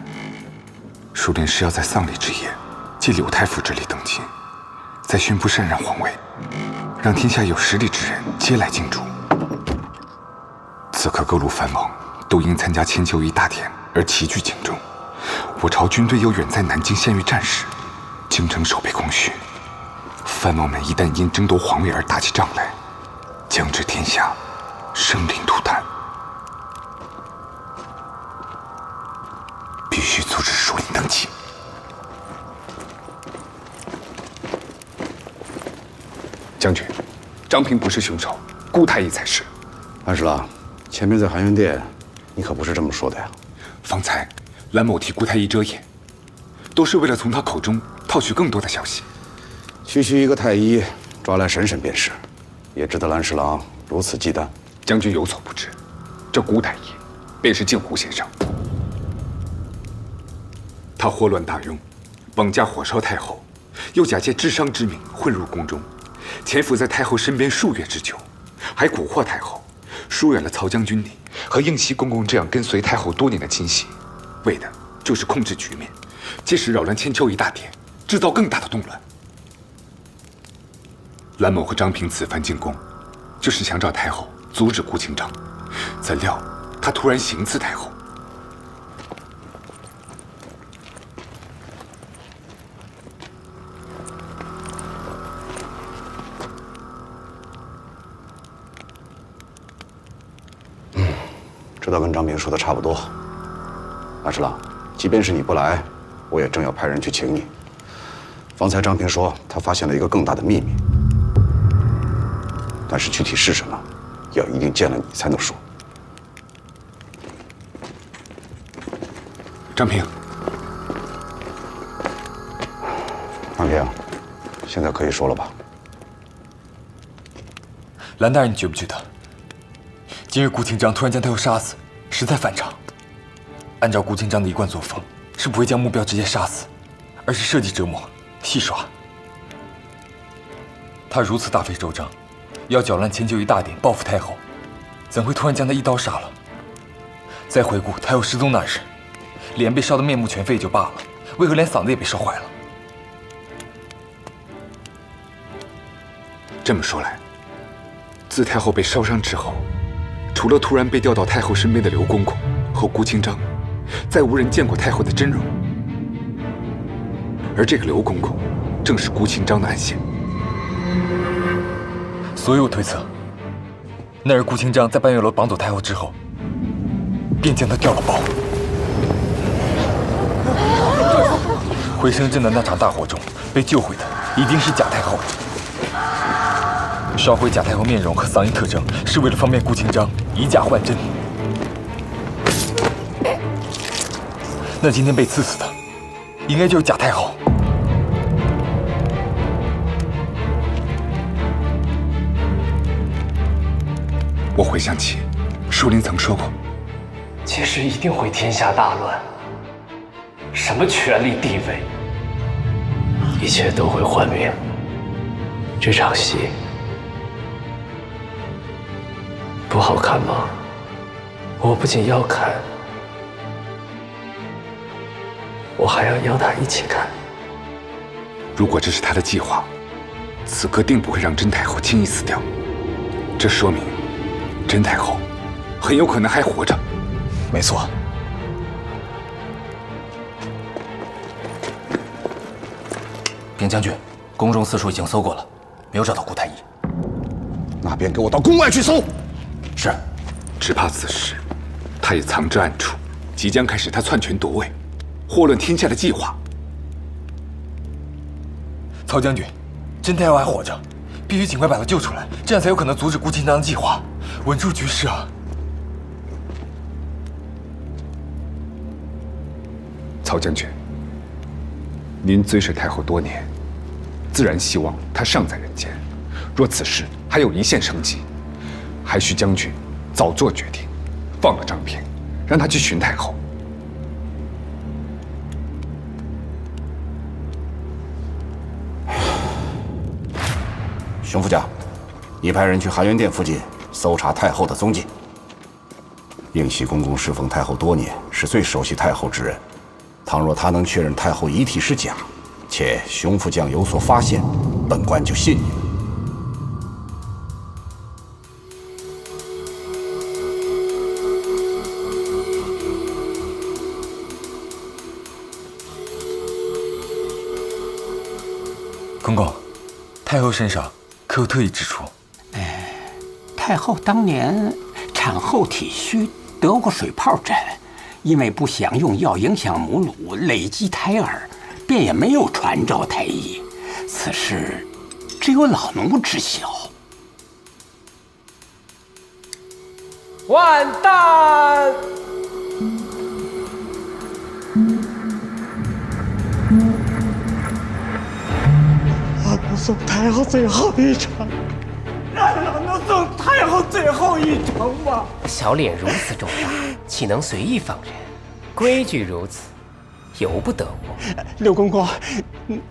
淑莲是要在丧礼之夜，借柳太傅之力登基，再宣布禅让皇位，让天下有实力之人皆来竞逐。此刻各路藩王都因参加千秋仪大典而齐聚京中。我朝军队又远在南京献御战事，京城守备空虚，藩王们一旦因争夺皇位而打起仗来，将至天下生灵涂炭。必须阻止淑麟登基。将军，张平不是凶手，顾太医才是。安侍郎，前面在含元殿，你可不是这么说的呀。方才蓝某替顾太医遮掩，都是为了从他口中套取更多的消息。区区一个太医，抓来审审便是，也值得蓝侍郎如此忌惮。将军有所不知，这顾太医便是镜湖先生。他祸乱大雍，绑架火烧太后，又假借治伤之名混入宫中，潜伏在太后身边数月之久，还蛊惑太后，疏远了曹将军你和应熙公公这样跟随太后多年的亲信，为的就是控制局面，借势扰乱千秋仪大典，制造更大的动乱。蓝某和张平此番进宫，就是想找太后阻止顾清章，怎料他突然行刺太后。这倒跟张平说的差不多。安侍郎，即便是你不来，我也正要派人去请你。方才张平说他发现了一个更大的秘密，但是具体是什么，要一定见了你才能说。张平，张平，现在可以说了吧？蓝大人，你觉不觉得，今日顾清章突然将太后杀死，实在反常。按照顾清章的一贯作风，是不会将目标直接杀死，而是设计折磨、戏耍。他如此大费周章，要搅乱千秋仪大典，报复太后，怎会突然将他一刀杀了？再回顾太后失踪那日，脸被烧得面目全非也就罢了，为何连嗓子也被烧坏了？这么说来，自太后被烧伤之后，除了突然被调到太后身边的刘公公和顾清章，再无人见过太后的真容。而这个刘公公，正是顾清章的暗线。所有推测，那日顾清章在半月楼绑走太后之后，便将她调了包。回声镇的那场大火中被救回的，一定是贾太后。烧毁贾太后面容和嗓音特征，是为了方便顾清章以假换真。那今天被刺死的，应该就是贾太后。我回想起，舒林曾说过，届时一定会天下大乱，什么权力地位，一切都会幻灭。这场戏不好看吗？我不仅要看，我还要邀他一起看。如果这是他的计划，此刻定不会让甄太后轻易死掉。这说明，甄太后很有可能还活着。没错。禀将军，宫中四处已经搜过了，没有找到顾太医。那便给我到宫外去搜。是。只怕此时他也藏之暗处，即将开始他篡权夺位、祸乱天下的计划。曹将军，甄太后还活着，必须尽快把她救出来，这样才有可能阻止顾清章的计划，稳住局势啊！曹将军，您追随太后多年，自然希望她尚在人间。若此事还有一线生机，还需将军早做决定，放了张平，让他去寻太后。熊副将，你派人去含元殿附近搜查太后的踪迹。应熙公公侍奉太后多年，是最熟悉太后之人。倘若他能确认太后遗体是假，且熊副将有所发现，本官就信你。公公，太后身上可有特异之处？太后当年产后体虚，得过水泡疹，因为不想用药影响母乳，累积胎儿，便也没有传召太医。此事只有老奴知晓。完蛋！老奴送太后最后一程，让老奴送太后最后一程吧。小脸如此重大，岂能随意放任？规矩如此，由不得我。刘公公，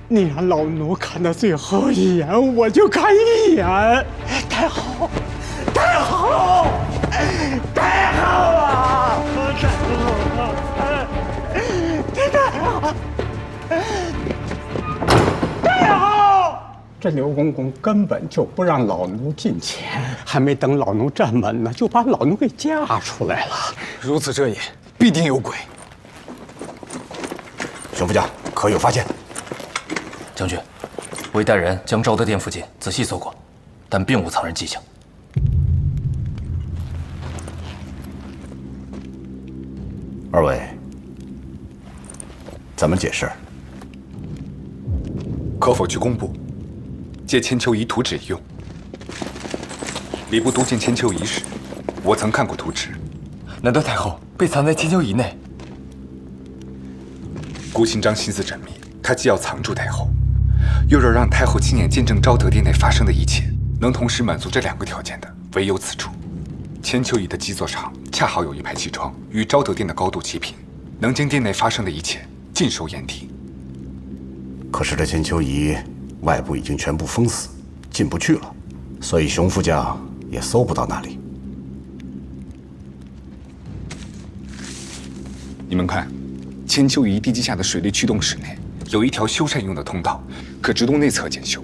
你让老奴看他最后一眼，我就看一眼。太后，太后，太后啊！太后，太后，太后！这刘公公根本就不让老奴进前，还没等老奴站稳呢，就把老奴给嫁出来了。如此遮掩，必定有鬼。熊副将，可有发现？将军，我已带人将昭德殿附近仔细搜过，但并无藏人迹象。二位，怎么解释？可否去工部借千秋仪图纸一用？礼部督见千秋仪时，我曾看过图纸。难道太后被藏在千秋仪内？顾清章心思缜密，他既要藏住太后，又要让太后亲眼见证昭德殿内发生的一切，能同时满足这2个条件的，唯有此处。千秋仪的基座上恰好有一排气窗，与昭德殿的高度齐平，能将殿内发生的一切尽收眼底。可是这千秋仪外部已经全部封死，进不去了，所以熊副将也搜不到那里。你们看，千秋仪地基下的水利驱动室内有一条修缮用的通道，可直通内侧检修。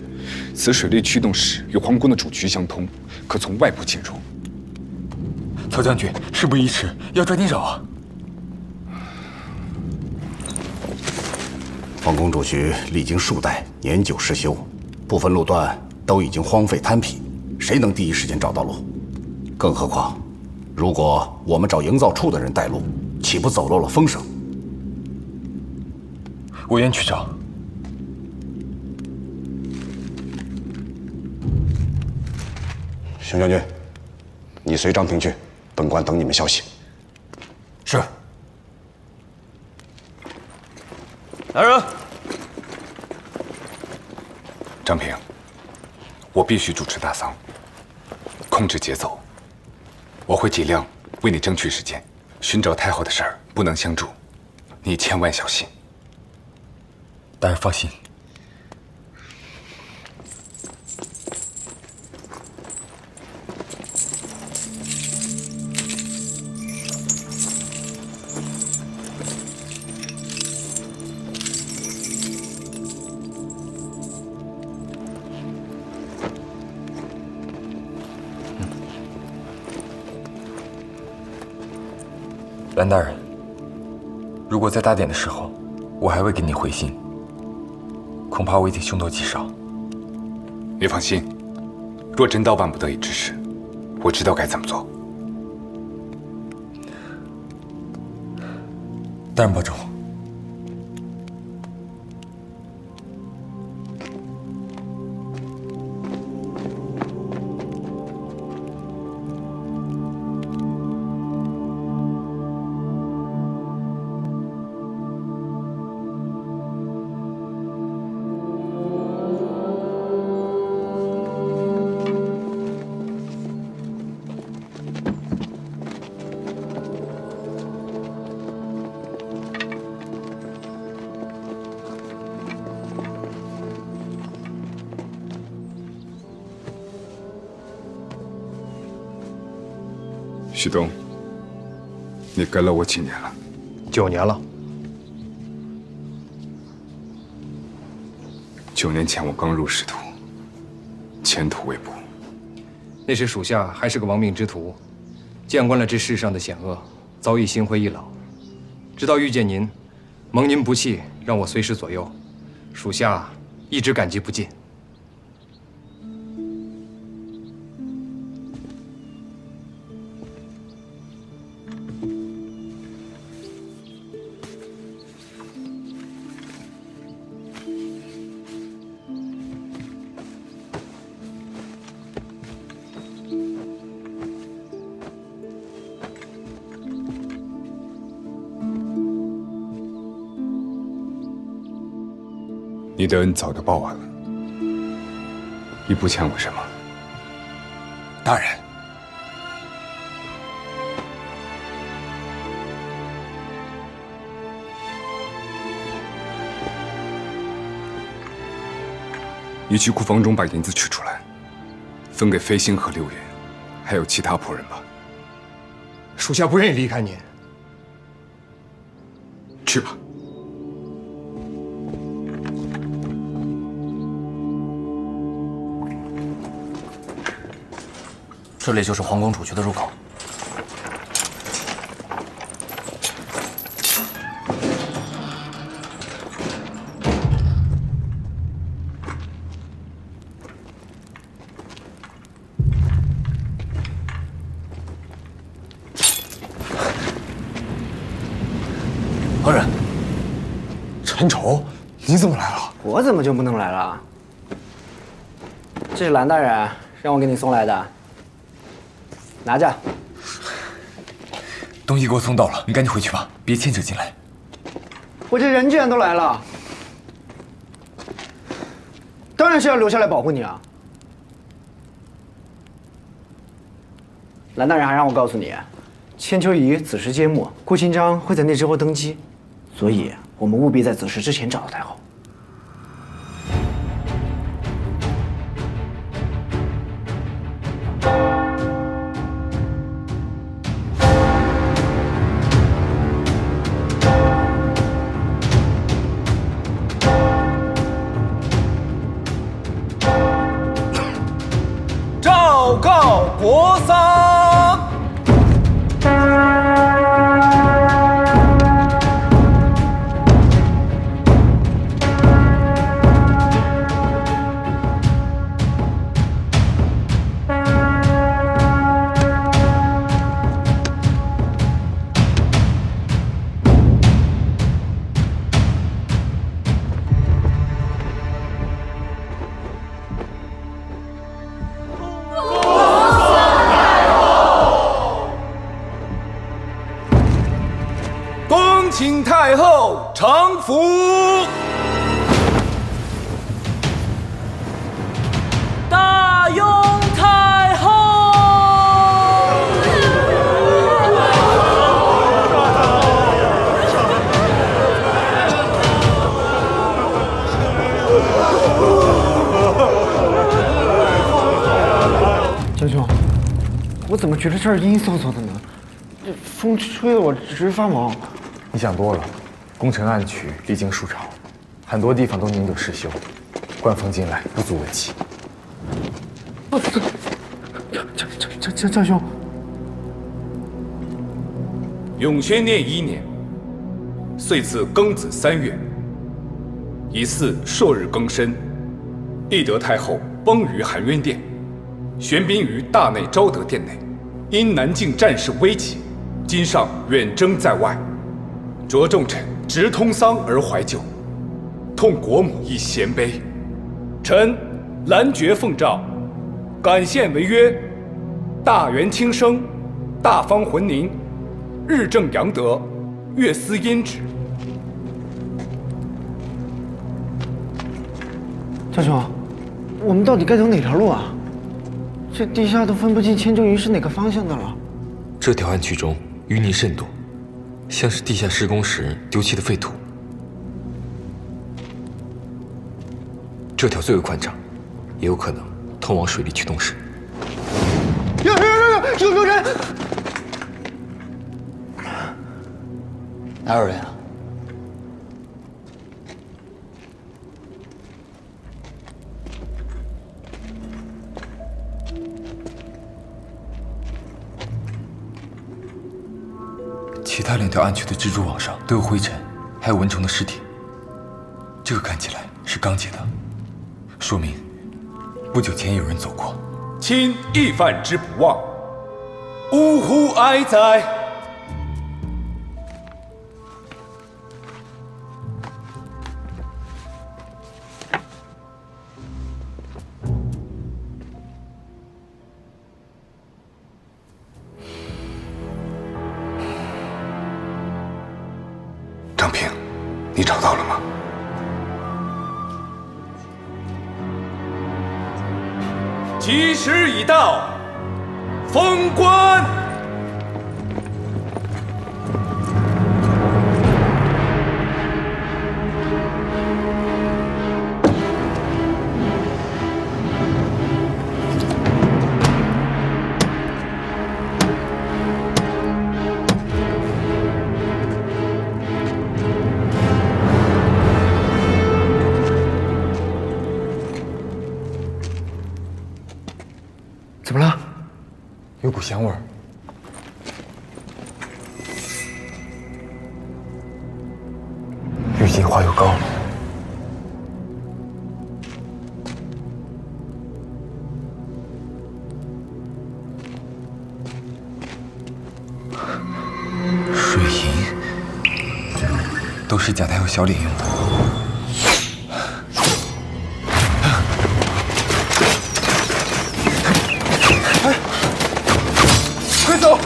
此水利驱动室与皇宫的主渠相通，可从外部进入。曹将军，事不宜迟，要抓紧找啊！皇宫主渠历经数代，年久失修，部分路段都已经荒废坍圮，谁能第一时间找到路？更何况，如果我们找营造处的人带路，岂不走漏了风声？我愿去找。熊将军，你随张平去，本官等你们消息。是。来人！张平，我必须主持大丧，控制节奏。我会尽量为你争取时间。寻找太后的事儿不能相助，你千万小心。大人放心。蓝大人，如果在大典的时候，我还未给你回信，恐怕我已经凶多吉少。你放心，若真到万不得已之时，我知道该怎么做。大人保重。旭东，你跟了我几年了？9年了。 9年前我刚入仕途，前途未卜。那时属下还是个亡命之徒，见惯了这世上的险恶，早已心灰意冷。直到遇见您，蒙您不弃，让我随时左右，属下一直感激不尽。 你的恩早就报完了，你不欠我什么。大人，你去库房中把银子取出来，分给飞星和刘云，还有其他仆人吧。属下不愿意离开您。去吧。 这里就是皇宫储区的入口。何人？陈丑，你怎么来了？我怎么就不能来了？这是蓝大人让我给你送来的。 拿着，东西给我送到了，你赶紧回去吧，别牵扯进来。我这人既然都来了，当然是要留下来保护你啊。蓝大人还让我告诉你，千秋仪子时揭幕，顾清章会在那之后登基，所以我们务必在子时之前找到太后。 昭告国丧。请太后常服。大拥太后。江兄，我怎么觉得这儿阴飕飕的呢？这风吹得我直发毛。你想多了，攻城暗渠历经数朝，很多地方都宁得失修，官风进来不足为奇。江兄，永宣念1年，岁次庚子3月，乙巳朔日庚申，懿德太后崩于含冤殿，玄彬于大内昭德殿内，因南境战事危急，今上远征在外，着众臣直通丧而怀旧，痛国母亦贤悲。臣兰爵奉诏，感献为曰：大元轻生，大方浑宁，日正阳德，月思殷旨。江兄，我们到底该走哪条路啊？这地下都分不清迁就营是哪个方向的了。这条暗渠中淤泥甚多，像是地下施工时丢弃的废土。这条最为宽敞，也有可能通往水利驱动室。有人！哪有人啊？其他2条暗渠的蜘蛛网上都有灰尘，还有蚊虫的尸体。这个看起来是刚解的，说明不久前有人走过。亲义犯之不忘，呜呼哀哉！张平，你找到了吗？吉时已到，封官。怎么了？有股香味儿。郁金花油膏。水银都是贾太后小脸用的。快走！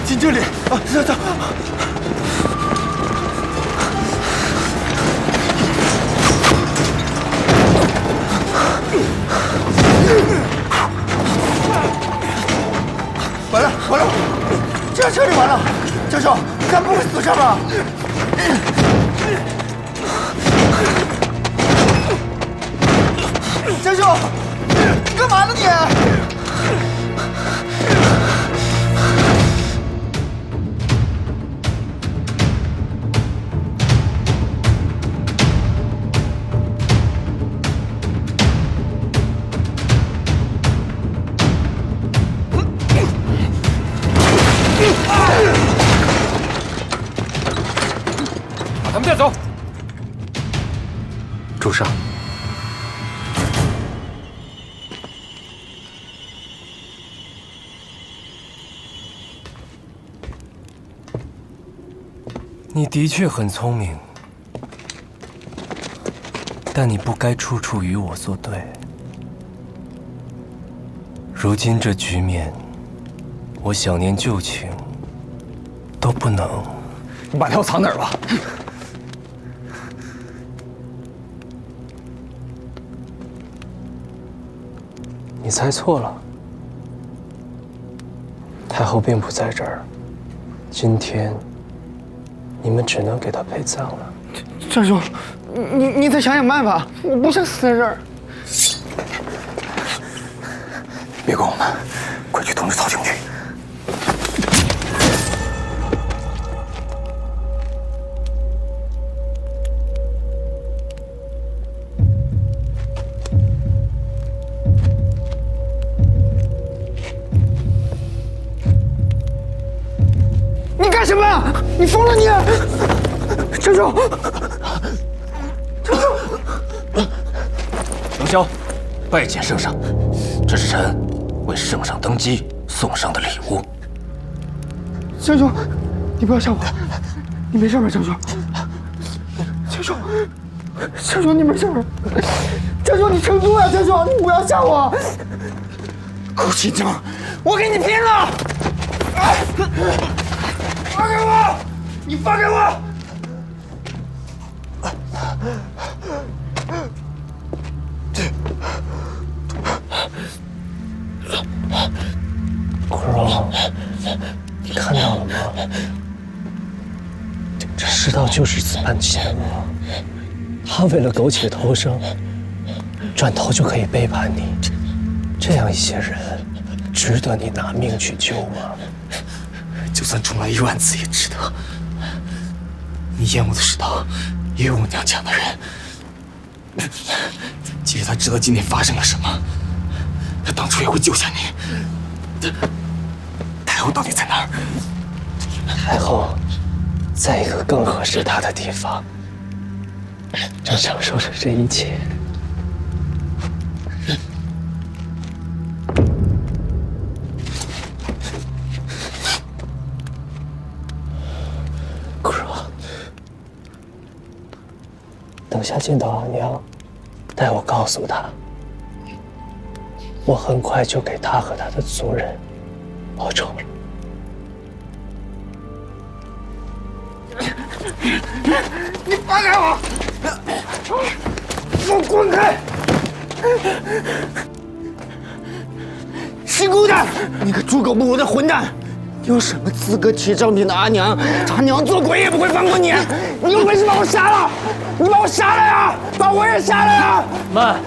进这里啊！走。完了，这彻底完了！教授，咱不会死这儿吧？教授，你干嘛呢你？把他们带走。主上，你的确很聪明，但你不该处处与我作对。如今这局面，我想念旧情都不能。你把他藏哪儿了？你猜错了，太后并不在这儿。今天，你们只能给她陪葬了。战兄，你再想想办法，我不想死在这儿。别管我们，快去通知曹廷去。你干什么？你疯了你！战兄，凌霄，拜见圣上，这是臣为圣上登基送上的礼物。战兄，你不要吓我，你没事吧，战兄？战兄，战兄，你没事吧？战兄，你撑住啊！战兄，你不要吓我！顾锦章，我跟你拼了！放开我！你放开我！苦荣，你看到了吗？这世道就是此般险恶。他为了苟且偷生，转头就可以背叛你。这样一些人，值得你拿命去救吗？就算重来10000次也值得。你厌恶的世道，也有我娘这样的人。即使他知道今天发生了什么，他当初也会救下你。太后到底在哪儿？太后在一个更合适她的地方，正享受着这一切。苦荣，等下见到阿娘，待我告诉她，我很快就给她和她的族人报仇了。你放开我！给我滚开！姓顾的，你个猪狗不如的混蛋！你有什么资格提张平的阿娘？他娘做鬼也不会放过你！你有本事把我杀了！你把我杀了呀！把我也杀了呀！慢，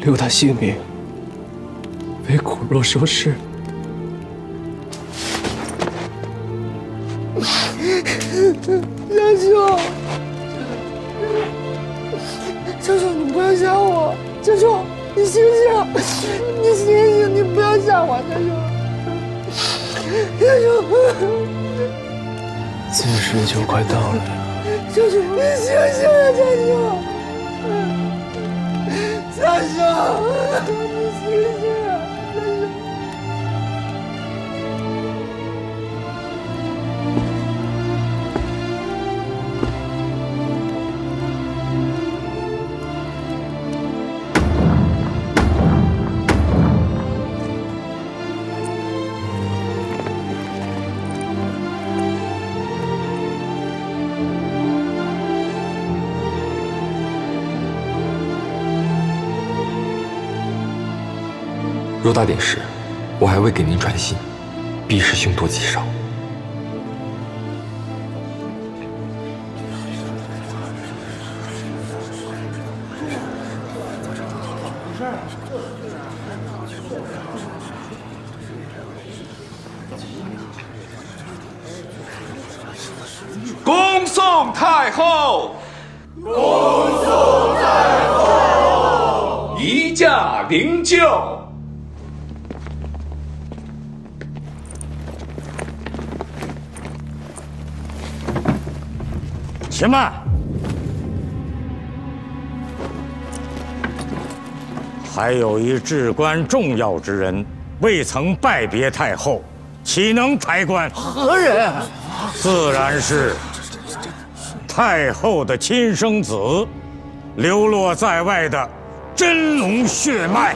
留他性命，为苦若收尸。江兄，江兄，你不要杀我！江兄，你醒醒！你醒醒！你不要杀我，江兄！江兄，子时就快到了呀！江兄，你醒醒啊，江兄！江兄，你醒醒啊，江兄！若大典时，我还未给您传信，必是凶多吉少。恭送太后！恭送太后！移驾灵柩。且慢！还有一至关重要之人未曾拜别太后，岂能抬棺？何人？自然是太后的亲生子，流落在外的真龙血脉。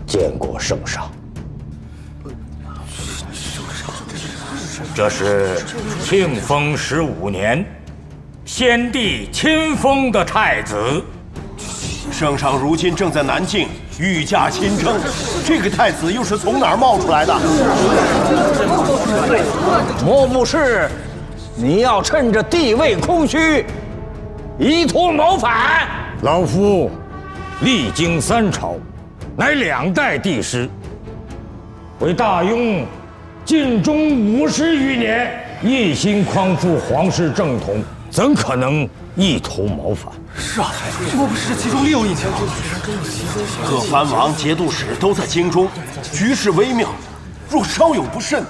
见过圣上。这是庆丰15年，先帝亲封的太子。圣上如今正在南境御驾亲征，这个太子又是从哪儿冒出来的？莫不是你要趁着地位空虚，以图谋反？老夫历经3朝，乃2代帝师，为大雍尽忠50余年，一心匡助皇室正统，怎可能意图谋反？是啊，莫不是其中另有一条？各藩王、节度使都在京中，局势微妙，若稍有不慎，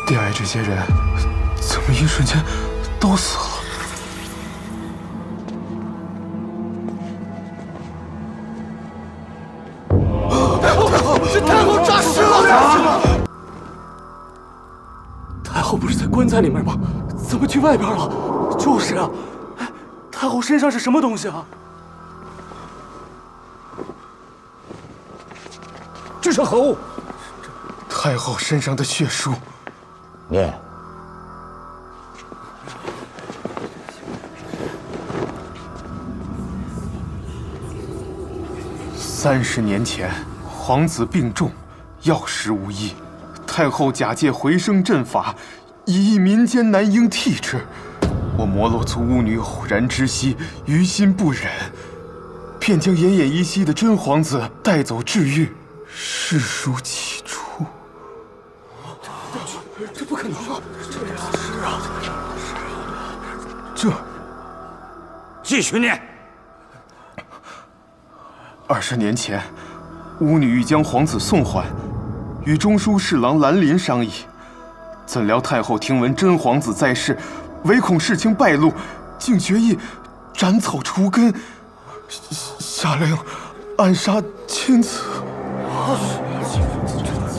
殿外这些人，怎么一瞬间都死了？这太后诈尸了！太后不是在棺材里面吗？怎么去外边了？就是啊，哎，太后身上是什么东西啊？这是何物？太后身上的血书。念。30年前，皇子病重，药石无医，太后假借回生阵法，以益民间男婴替之。我摩洛族巫女偶然知悉，于心不忍，便将奄奄一息的真皇子带走治愈。是书起出。这不可能啊！这是啊！继续念。20年前，巫女欲将皇子送还，与中书侍郎兰林商议。怎料太后听闻真皇子在世，唯恐事情败露，竟决意斩草除根，下令暗杀亲子。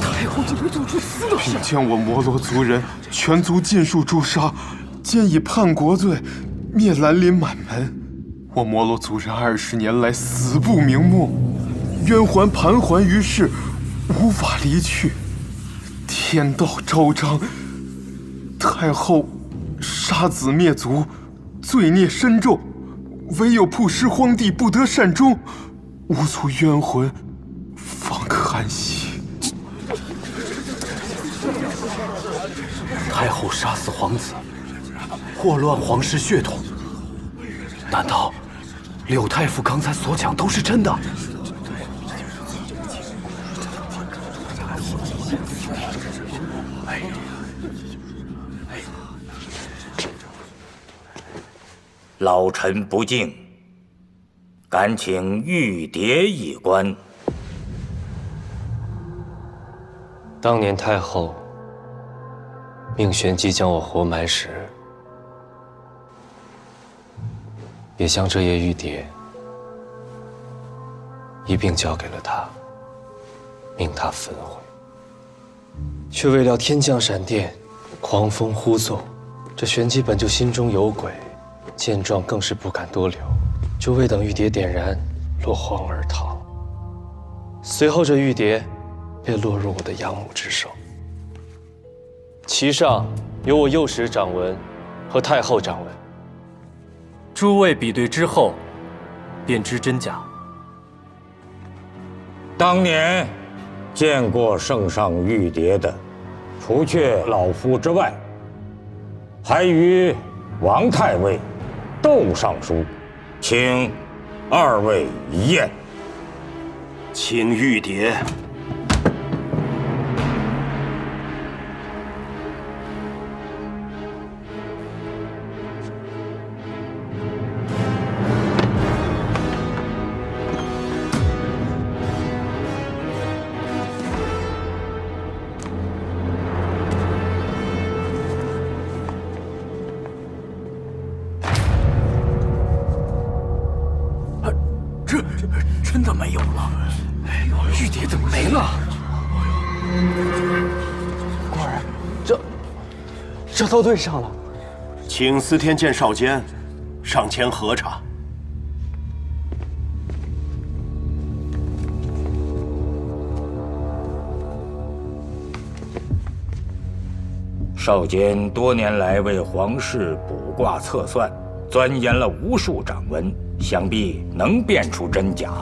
太后竟会做出此等事，并将我摩罗族人全族尽数诛杀，兼以叛国罪灭兰林满门。我摩罗族人20年来死不瞑目，冤魂盘桓于世，无法离去。天道昭彰，太后杀子灭族，罪孽深重，唯有曝尸荒地，不得善终，无族冤魂方可安息。太后杀死皇子，祸乱皇室血统。难道柳太傅刚才所讲都是真的？老臣不敬，敢请玉蝶一观。当年太后命玄机将我活埋时，也将这叶玉蝶一并交给了他，命他焚毁。却未料天降闪电，狂风呼奏，这玄机本就心中有鬼，见状更是不敢多留，就未等玉蝶点燃，落荒而逃。随后这玉蝶便落入我的养母之手，其上有我幼时掌纹和太后掌纹。诸位比对之后，便知真假。当年见过圣上玉蝶的，除却老夫之外，还与王太尉、窦尚书，请二位一验。请玉蝶。真的没有了？玉蝶怎么没了？果然，这都对上了。请司天监少监上前核查。少监多年来为皇室卜卦测算，钻研了无数掌纹，想必能辨出真假。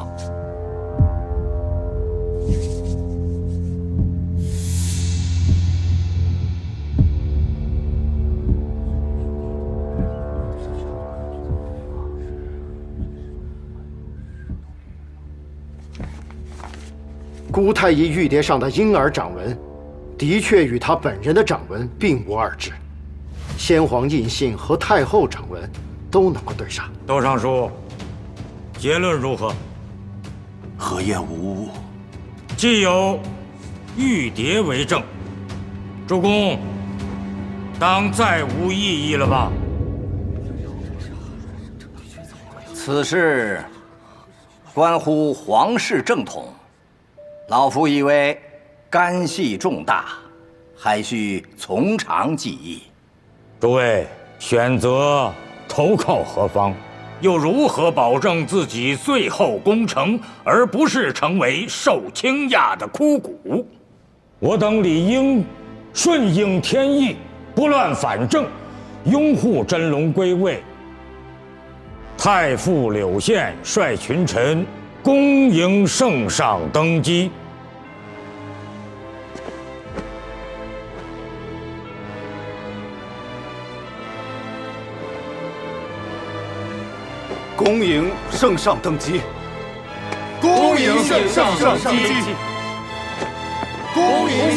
姑太医玉蝶上的婴儿掌纹，的确与他本人的掌纹并无二致。先皇印信和太后掌纹都能够对上。窦尚书，结论如何？何验无误。既有玉蝶为证，主公当再无异议了吧？此事关乎皇室正统，老夫以为干系重大，还需从长计议。诸位选择投靠何方，又如何保证自己最后功成，而不是成为受倾轧的枯骨？我等理应顺应天意，不乱反正，拥护真龙归位。太傅柳宪率群臣恭迎圣上登基。恭迎圣上登基！恭迎圣上登基！恭迎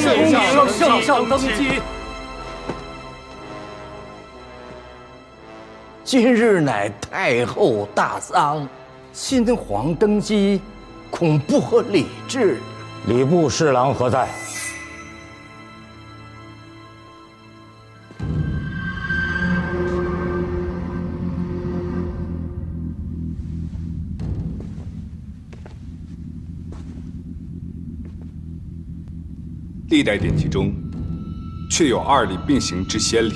圣上登基！今日乃太后大丧，新皇登基，恐不合礼制。礼部侍郎何在？历代典籍中，却有2礼并行之先例。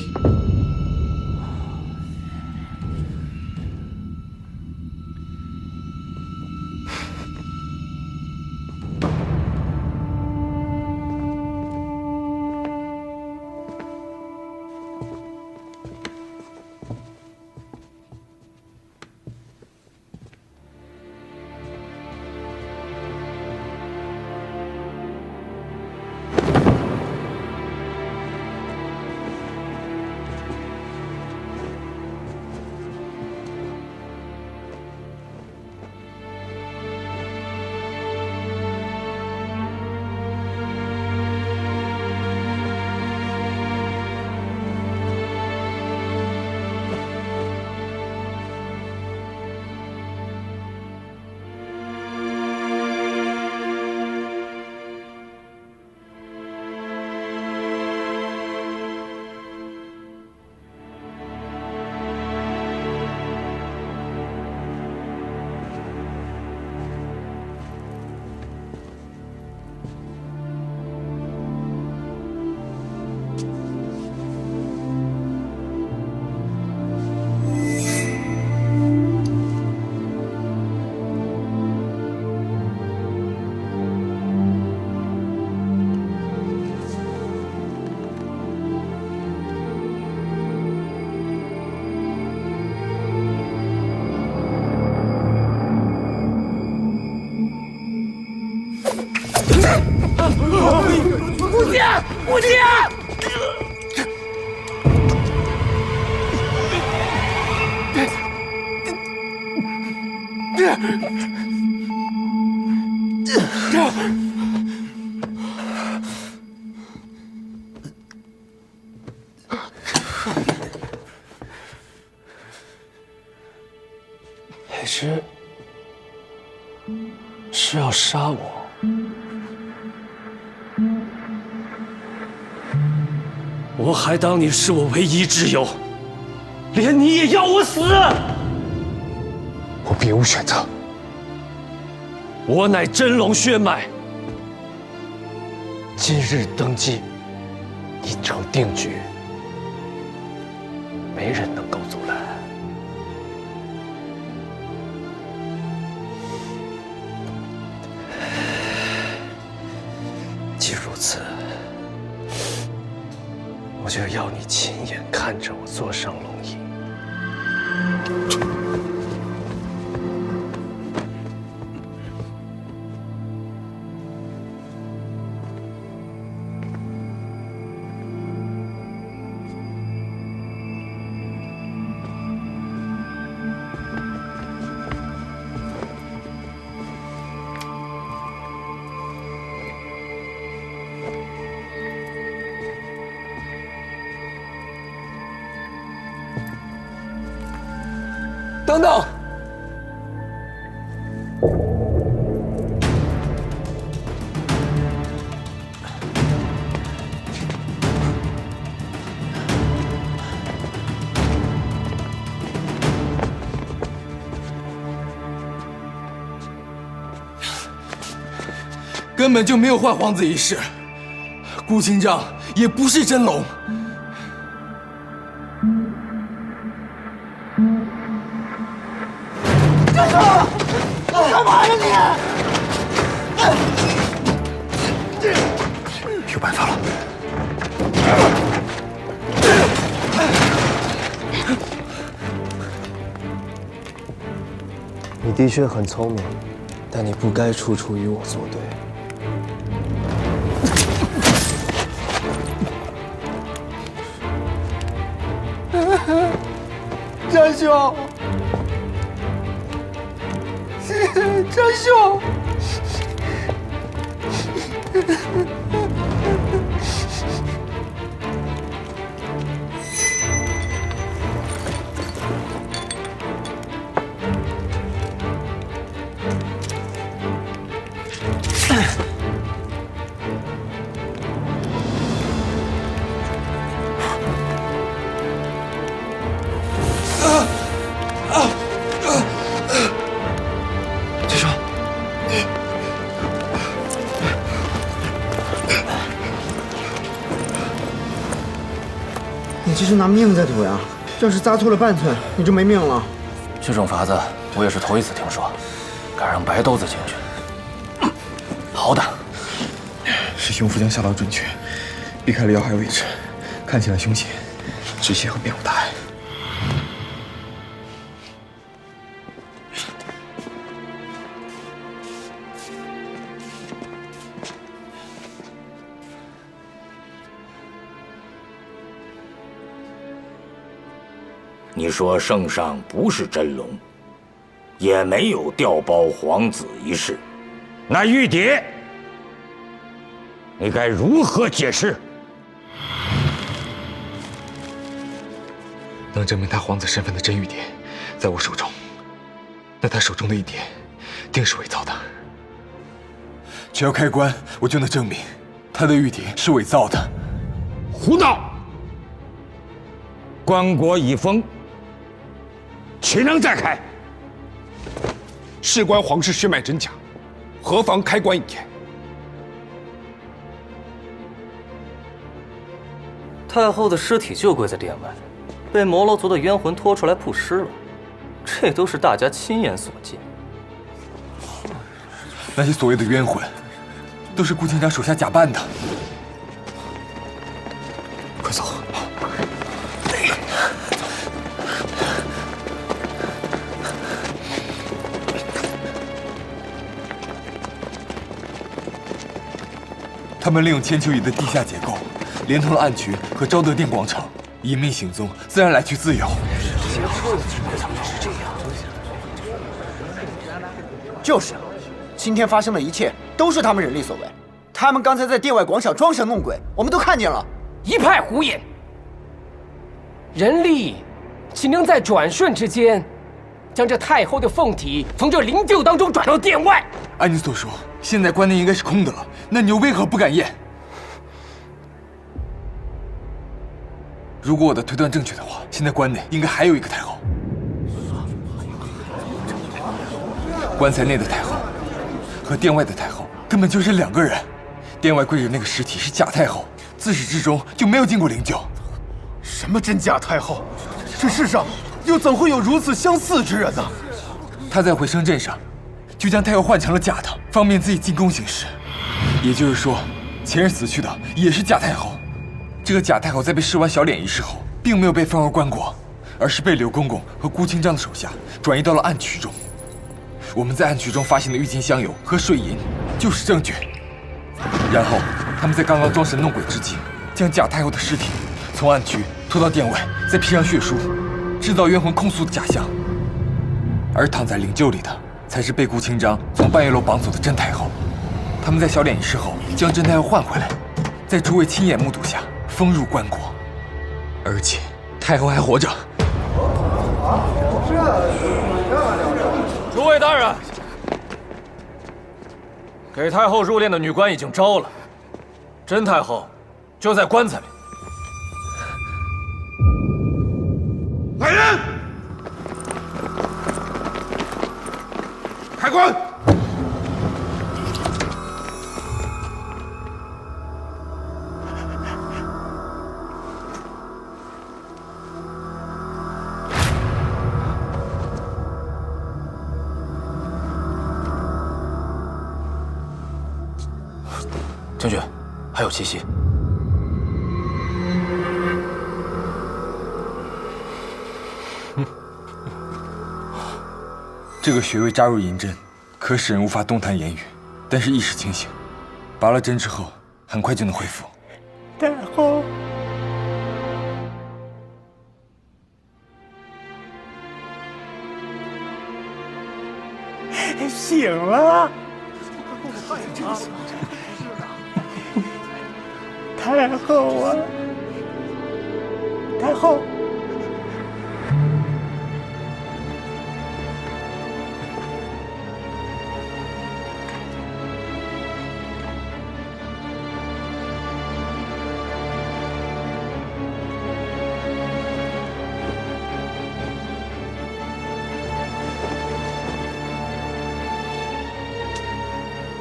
母亲，母亲！还是要杀我？我还当你是我唯一挚友，连你也要我死？我别无选择。我乃真龙血脉，今日登基，已成定局，没人能够阻拦。既如此，我就要你亲眼看着我坐上龙椅。等等！根本就没有换皇子一事，顾清章也不是真龙。干嘛呀你？有办法了。你的确很聪明，但你不该处处与我作对。张兄，张兄。你这是拿命在赌呀！要是扎错了半寸，你就没命了。这种法子我也是头一次听说，敢让白兜子进去，好的。是熊副将下刀准确，避开了要害位置，看起来凶险，直线和辩护大碍。你说圣上不是真龙，也没有调包皇子一事，那玉蝶，你该如何解释？能证明他皇子身份的真玉蝶，在我手中，那他手中的一蝶，定是伪造的。只要开棺，我就能证明他的玉蝶是伪造的。胡闹！棺椁已封，岂能再开？事关皇室血脉真假，何妨开棺一验？太后的尸体就跪在殿外，被摩罗族的冤魂拖出来曝尸了，这都是大家亲眼所见。那些所谓的冤魂，都是顾县长手下假扮的。快走！他们利用千秋椅的地下结构，连通了暗渠和昭德殿广场，隐秘行踪，自然来去自由。就是，今天发生的一切都是他们人力所为。他们刚才在殿外广场装神弄鬼，我们都看见了。一派胡言！人力岂能在转瞬之间，将这太后的凤体从这灵柩当中转到殿外？按你所说，现在棺内应该是空的了，那你又为何不敢验？如果我的推断正确的话，现在棺内应该还有一个太后。棺材内的太后和殿外的太后根本就是两个人。殿外跪着那个尸体是假太后，自始至终就没有进过灵柩。什么真假太后？这世上又怎会有如此相似之人呢？他在回声阵上就将太后换成了假的，方便自己进宫行事。也就是说，前日死去的也是假太后。这个假太后在被试完小脸仪式后，并没有被放入棺椁，而是被刘公公和顾清章的手下转移到了暗渠中。我们在暗渠中发现的郁金香油和水银就是证据。然后他们在刚刚装神弄鬼之际，将假太后的尸体从暗渠拖到殿外，再披上血书，制造冤魂控诉的假象。而躺在灵柩里的，才是被顾清章从半月楼绑走的真太后。他们在小脸仪式后，将真太后换回来，在诸位亲眼目睹下封入棺椁，而且太后还活着。诸位大人，给太后入殓的女官已经招了，真太后就在棺材里。来人，开棺！将军，还有七夕。这个穴位扎入银针，可使人无法动弹言语，但是意识清醒。拔了针之后，很快就能恢复。太后，醒了。太后啊，太后！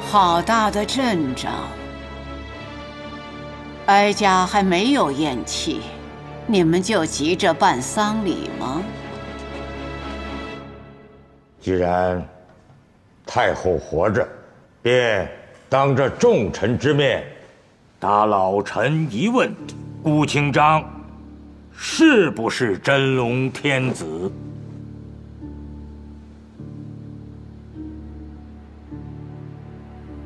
好大的阵仗！哀家还没有咽气，你们就急着办丧礼吗？既然太后活着，便当着众臣之面，答老臣一问：顾清章是不是真龙天子？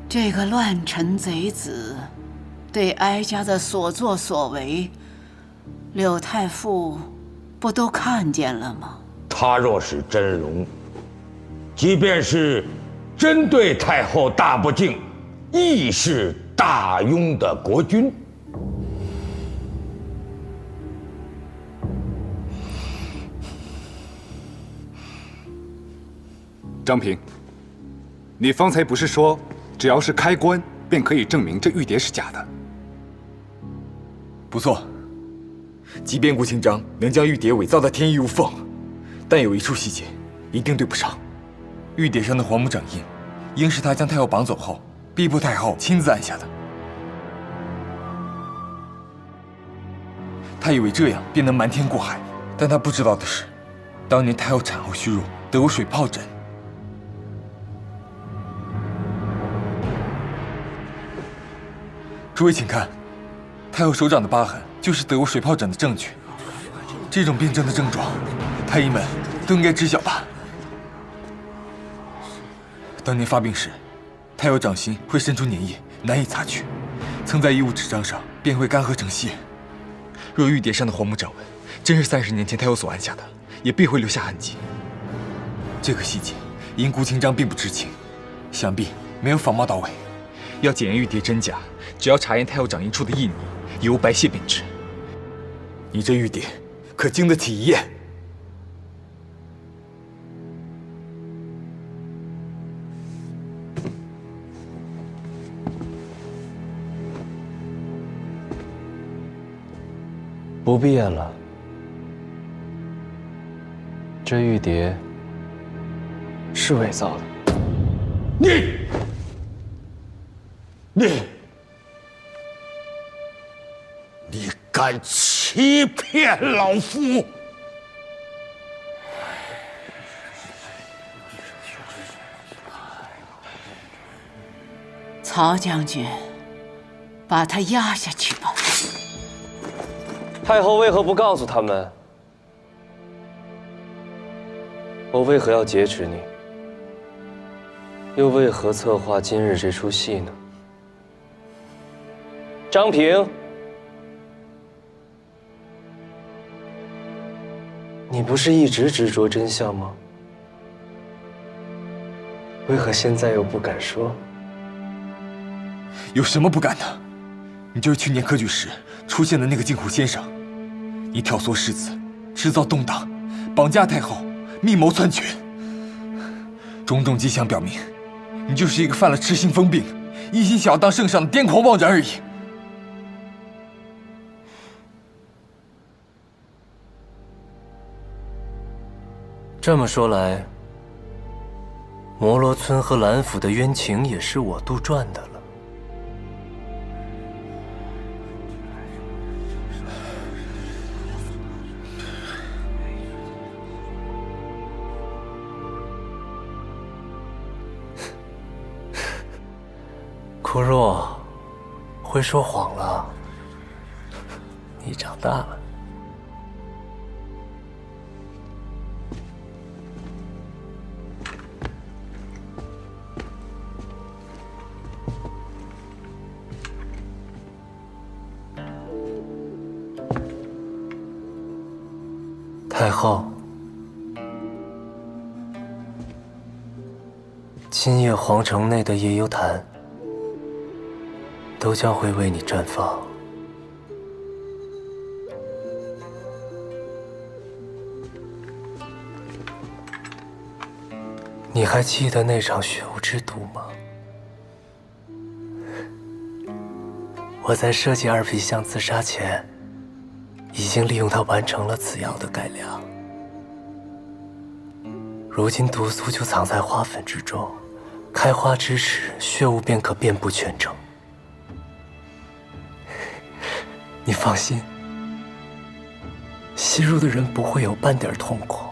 这个乱臣贼子，对哀家的所作所为，柳太傅不都看见了吗？他若是真龙，即便是真对太后大不敬，亦是大庸的国君。张平，你方才不是说，只要是开棺，便可以证明这玉蝶是假的？不错，即便顾清章能将玉蝶伪造得天衣无缝，但有一处细节一定对不上。玉蝶上的黄木掌印，应是他将太后绑走后，逼迫太后亲自按下的。他以为这样便能瞒天过海，但他不知道的是，当年太后产后虚弱，得过水疱疹。诸位请看，太后手掌的疤痕就是得过水疱疹的证据。这种病症的症状，太医们都应该知晓吧？当年发病时，太后掌心会渗出粘液，难以擦去，蹭在衣物纸张上便会干涸成屑。若玉蝶上的黄木掌纹真是30年前太后所按下的，也必会留下痕迹。这个细节因顾清章并不知情，想必没有仿冒到位。要检验玉蝶真假，只要查验太后掌印处的印泥，有无白屑便知。你这玉蝶可经得起一验。不必验了，这玉蝶是伪造的。你敢欺骗老夫！曹将军，把他压下去吧。太后为何不告诉他们？我为何要劫持你？又为何策划今日这出戏呢？张平，你不是一直执着真相吗？为何现在又不敢说？有什么不敢的？你就是去年科举时出现的那个镜湖先生，你挑唆世子，制造动荡，绑架太后，密谋篡权。种种迹象表明，你就是一个犯了痴心疯病、一心想要当圣上的癫狂妄人而已。这么说来，摩罗村和兰府的冤情也是我杜撰的了。枯若，会说谎了。你长大了。太后，今夜皇城内的夜幽潭都将会为你绽放。你还记得那场血雾之毒吗？我在设计二皮相自杀前，已经利用它完成了此药的改良。如今毒素就藏在花粉之中，开花之时，血雾便可遍布全城。你放心，吸入的人不会有半点痛苦，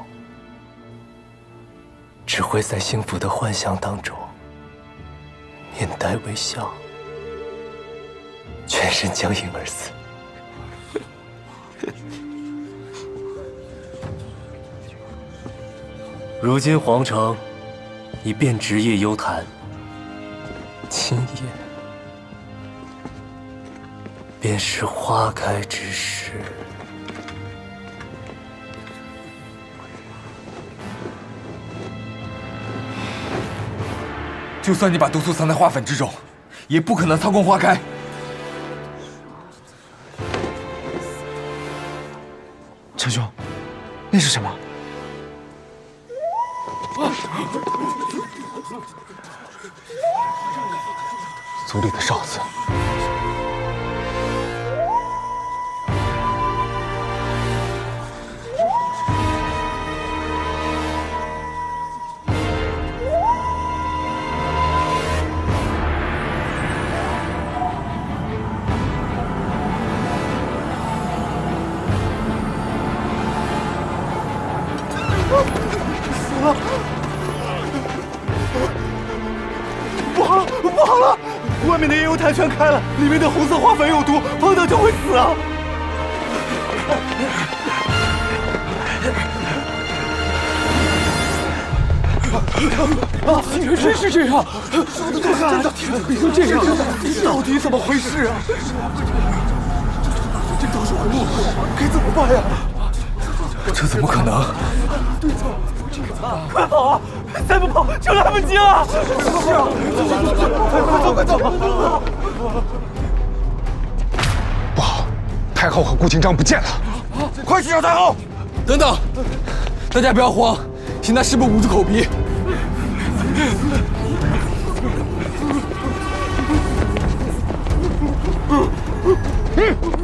只会在幸福的幻想当中面带微笑，全身僵硬而死。如今皇城已变职业幽潭，今夜便是花开之时。就算你把毒素藏在花粉之中，也不可能操控花开。陈兄，那是什么？族里的哨子。死了！不好了，不好了！外面的烟油台全开了，里面的红色花粉有毒，碰到就会死啊！真是这样，说的都真的就这样，到底怎么回事啊？这都是红路，该怎么办呀？这怎么可能？快跑啊！再不跑就来不及了！快走，快走！不好，太后和顾清章不见了！快去找太后！等等，大家不要慌，请他师部捂住口鼻。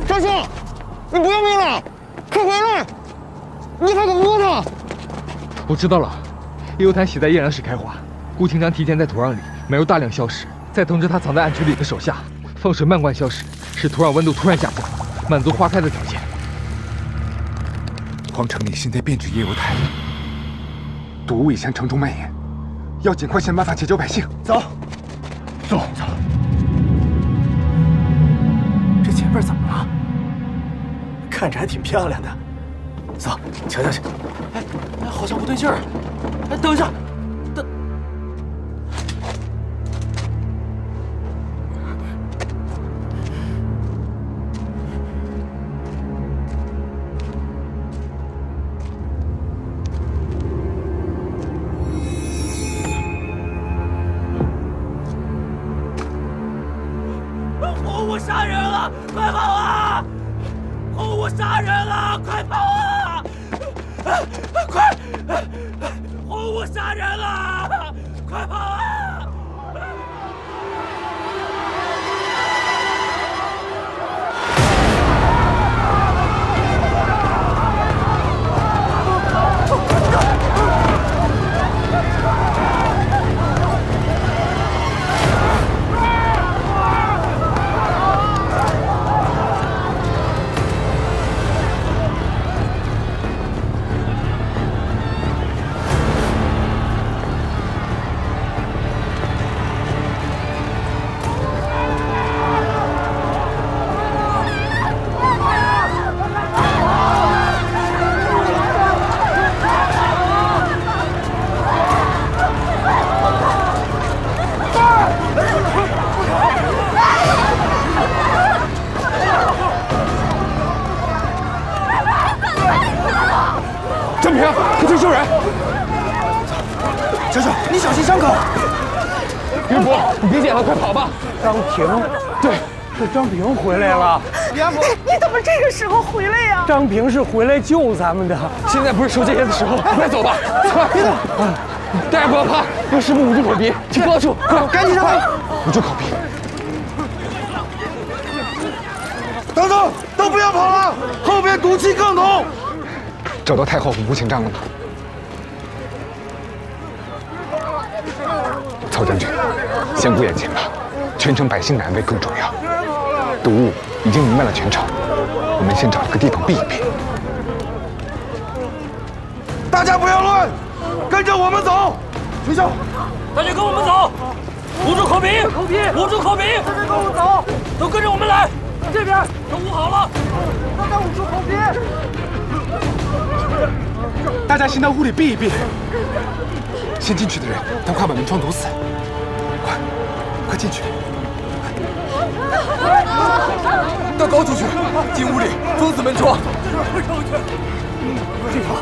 张兄，你不要命了？快回来！你还敢摸他？我知道了，夜游潭喜在艳阳时开花，顾清章提前在土壤里埋入大量硝石，再通知他藏在暗渠里的手下，放水漫灌硝石，使土壤温度突然下降，满足花开的条件。皇城里现在变质夜游潭，毒物已向城中蔓延，要尽快想办法解救百姓。走，走。这前面怎么了？看着还挺漂亮的。走，瞧瞧去。哎，好像不对劲儿。哎，等一下，等。红武杀人了，快跑啊！红武杀人了，快跑啊！快！红武杀人了，快跑啊！张平，快去救人！小小，你小心伤口。云伯，你别捡了，快跑吧！张平，对，是张平回来了。严伯，你怎么这个时候回来呀？张平是回来救咱们的，现在不是说这些的时候，快走吧！快，别走！大家不要怕，用师部捂住口鼻，请抱住，快，赶紧上来！捂住口鼻。等等，都不要跑了，后边毒气更浓。找到太后和顾清章了吗？曹将军，先顾眼前吧，全城百姓的安危更重要。毒物已经弥漫了全城，我们先找一个地方避一避。大家不要乱，跟着我们走。学校，大家跟我们走，捂住口鼻，捂住口鼻。大家跟我走，都跟着我们来。这边都捂好了，大家捂住口鼻。大家先到屋里避一避。先进去的人，赶快把门窗堵死。快进去！到高处去，进屋里封死门窗。这条。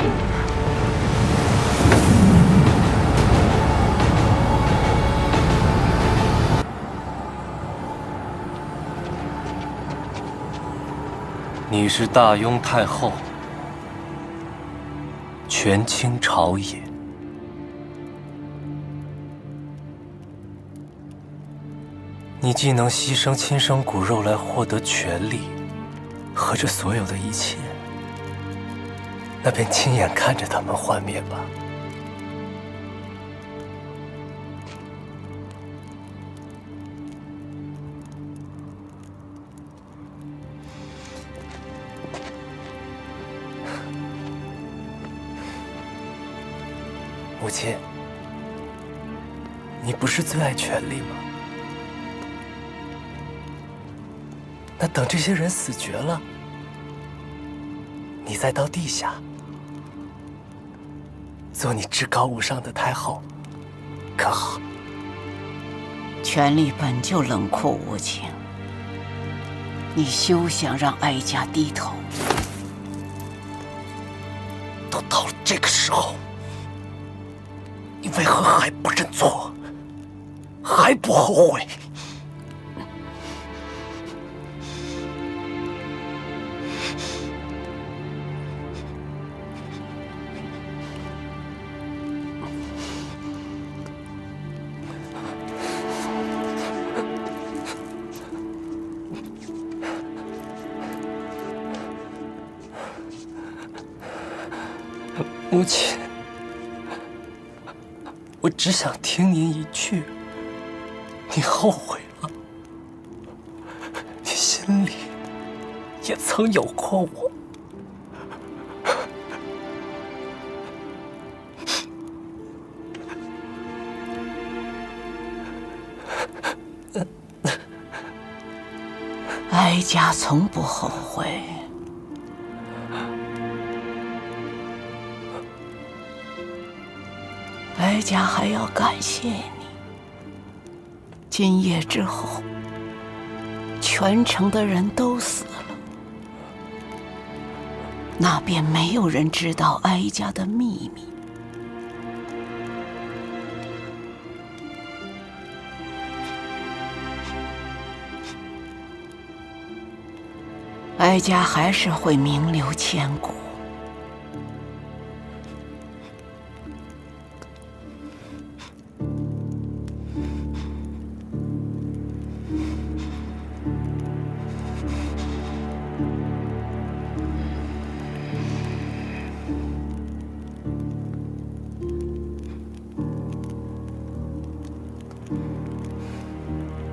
你是大雍太后，权倾朝野。你既能牺牲亲生骨肉来获得权力和这所有的一切，那便亲眼看着他们幻灭吧。母亲，你不是最爱权力吗？那等这些人死绝了，你再到地下做你至高无上的太后，可好？权力本就冷酷无情，你休想让哀家低头。都到了这个时候，你为何还不认错，还不后悔？母亲，我只想听您一句，你后悔了？你心里也曾有过我。哀家从不后悔。哀家还要感谢你。今夜之后，全城的人都死了，那便没有人知道哀家的秘密。哀家还是会名留千古。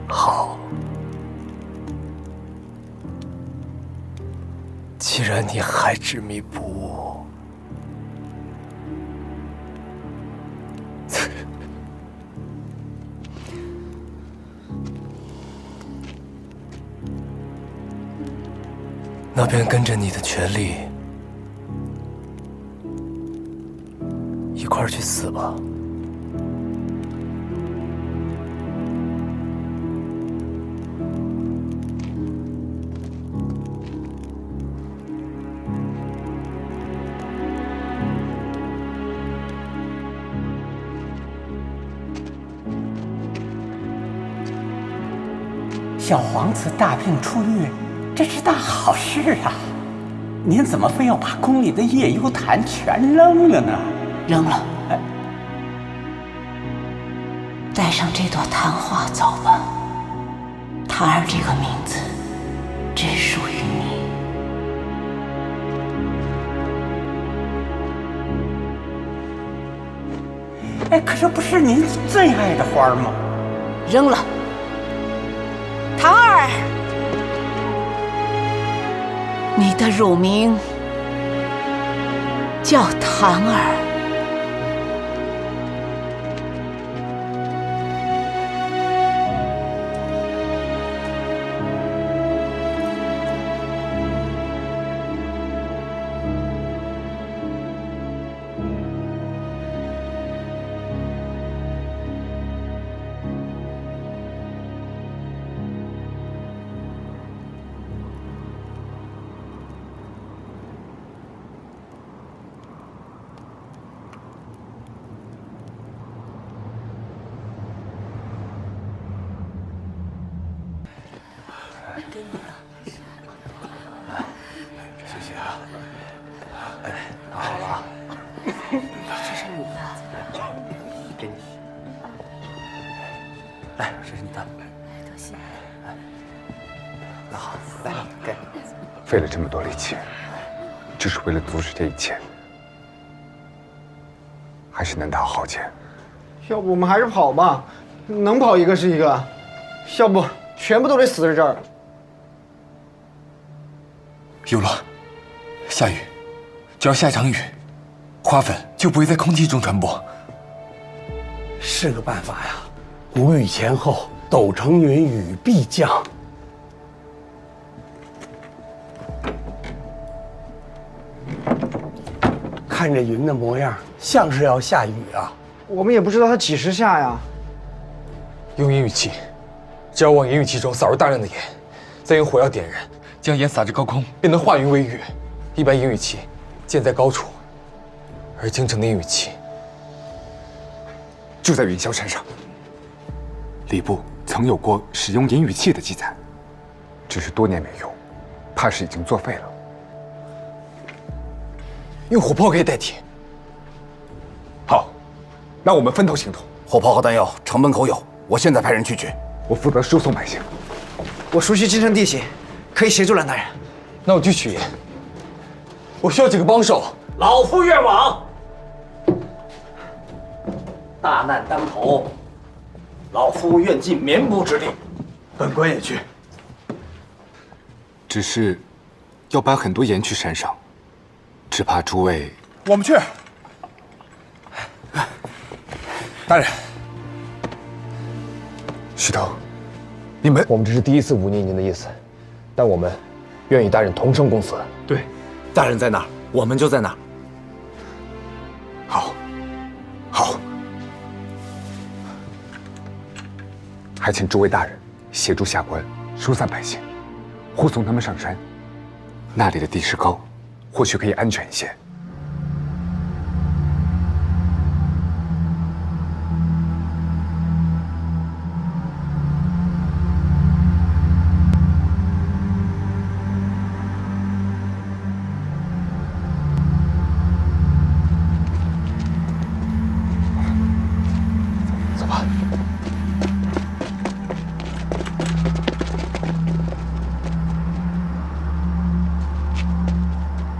好，既然你还执迷不悟，那便跟着你的权力一块儿去死吧。小皇子大病初愈，这是大好事啊！您怎么非要把宫里的夜幽坛全扔了呢？扔了。带上这朵昙花走吧，檀儿这个名字只属于你。哎，可这不是您最爱的花吗？扔了。檀儿，你的乳名叫檀儿。谢谢啊。哎，拿好了啊。这是你的，给你。来，这是你的。多谢。拿好，来，给。费了这么多力气，就是为了阻止这一切，还是难逃浩劫。要不我们还是跑吧，能跑一个是一个，要不全部都得死在这儿。有了，下雨，只要下一场雨，花粉就不会在空气中传播。是个办法呀！谷雨前后，斗成云，雨必降。看这云的模样，像是要下雨啊！我们也不知道它几时下呀。用烟雨器，只要往烟雨器中洒入大量的盐，再用火药点燃，将盐撒至高空，便能化云为雨。一般烟雨器建在高处，而京城的烟雨器就在云霄山上。礼部曾有过使用烟雨器的记载，只是多年没用，怕是已经作废了。用火炮可以代替。好，那我们分头行动。火炮和弹药城门口有，我现在派人去取。我负责输送百姓。我熟悉京城地形，可以协助蓝大人。那我去取盐。我需要几个帮手。老夫愿往。大难当头，老夫愿尽绵薄之力。本官也去。只是要搬很多盐去山上，只怕诸位……我们去。大人，石头，你们……我们只是第一次忤逆您的意思，但我们愿与大人同生共死。对，大人在哪儿，我们就在哪儿。好，好。还请诸位大人协助下官疏散百姓，护送他们上山。那里的地势高，或许可以安全一些。走吧。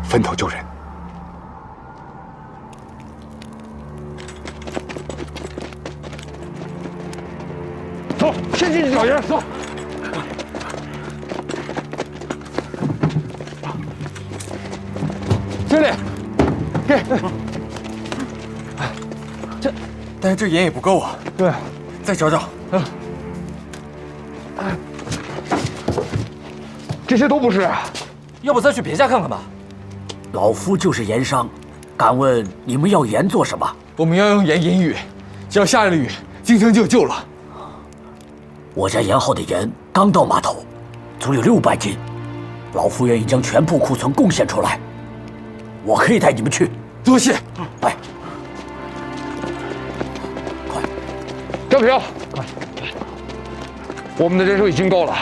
分头救人。走，先进去找人，走。经理，给。但是这盐也不够啊。对，再找找。这些都不是。要不再去别家看看吧。老夫就是盐商，敢问你们要盐做什么？我们要用盐引雨，只要下了雨，京城就有救了。我家盐号的盐刚到码头，足有600斤，老夫愿意将全部库存贡献出来。我可以带你们去。多谢。来，张平，我们的人手已经够了，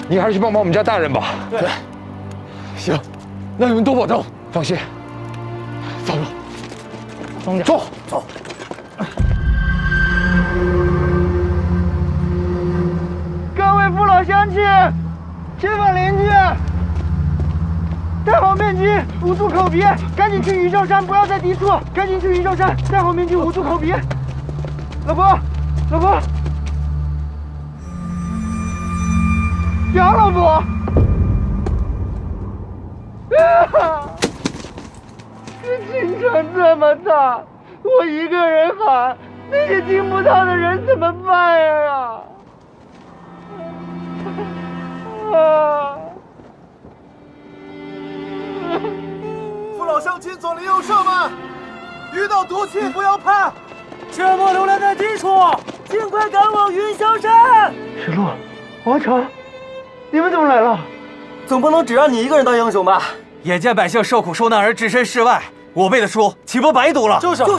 你还是去帮忙我们家大人吧。对，行，那你们多保重。放心，走了，兄弟，走走。各位父老乡亲、街坊邻居，带好面巾，捂住口鼻，赶紧去宇宙山，不要再抵触，赶紧去宇宙山，带好面巾，捂住口鼻。老婆，老婆，杨老婆。这京城这么大，我一个人喊，那些听不到的人怎么办呀？父老乡亲、左邻右舍们，遇到毒气不要怕，切莫留恋在低处，尽快赶往云霄山。石路，王成，你们怎么来了？总不能只让你一个人当英雄吧？眼见百姓受苦受难而置身事外，我背的书岂不白读了？就是。父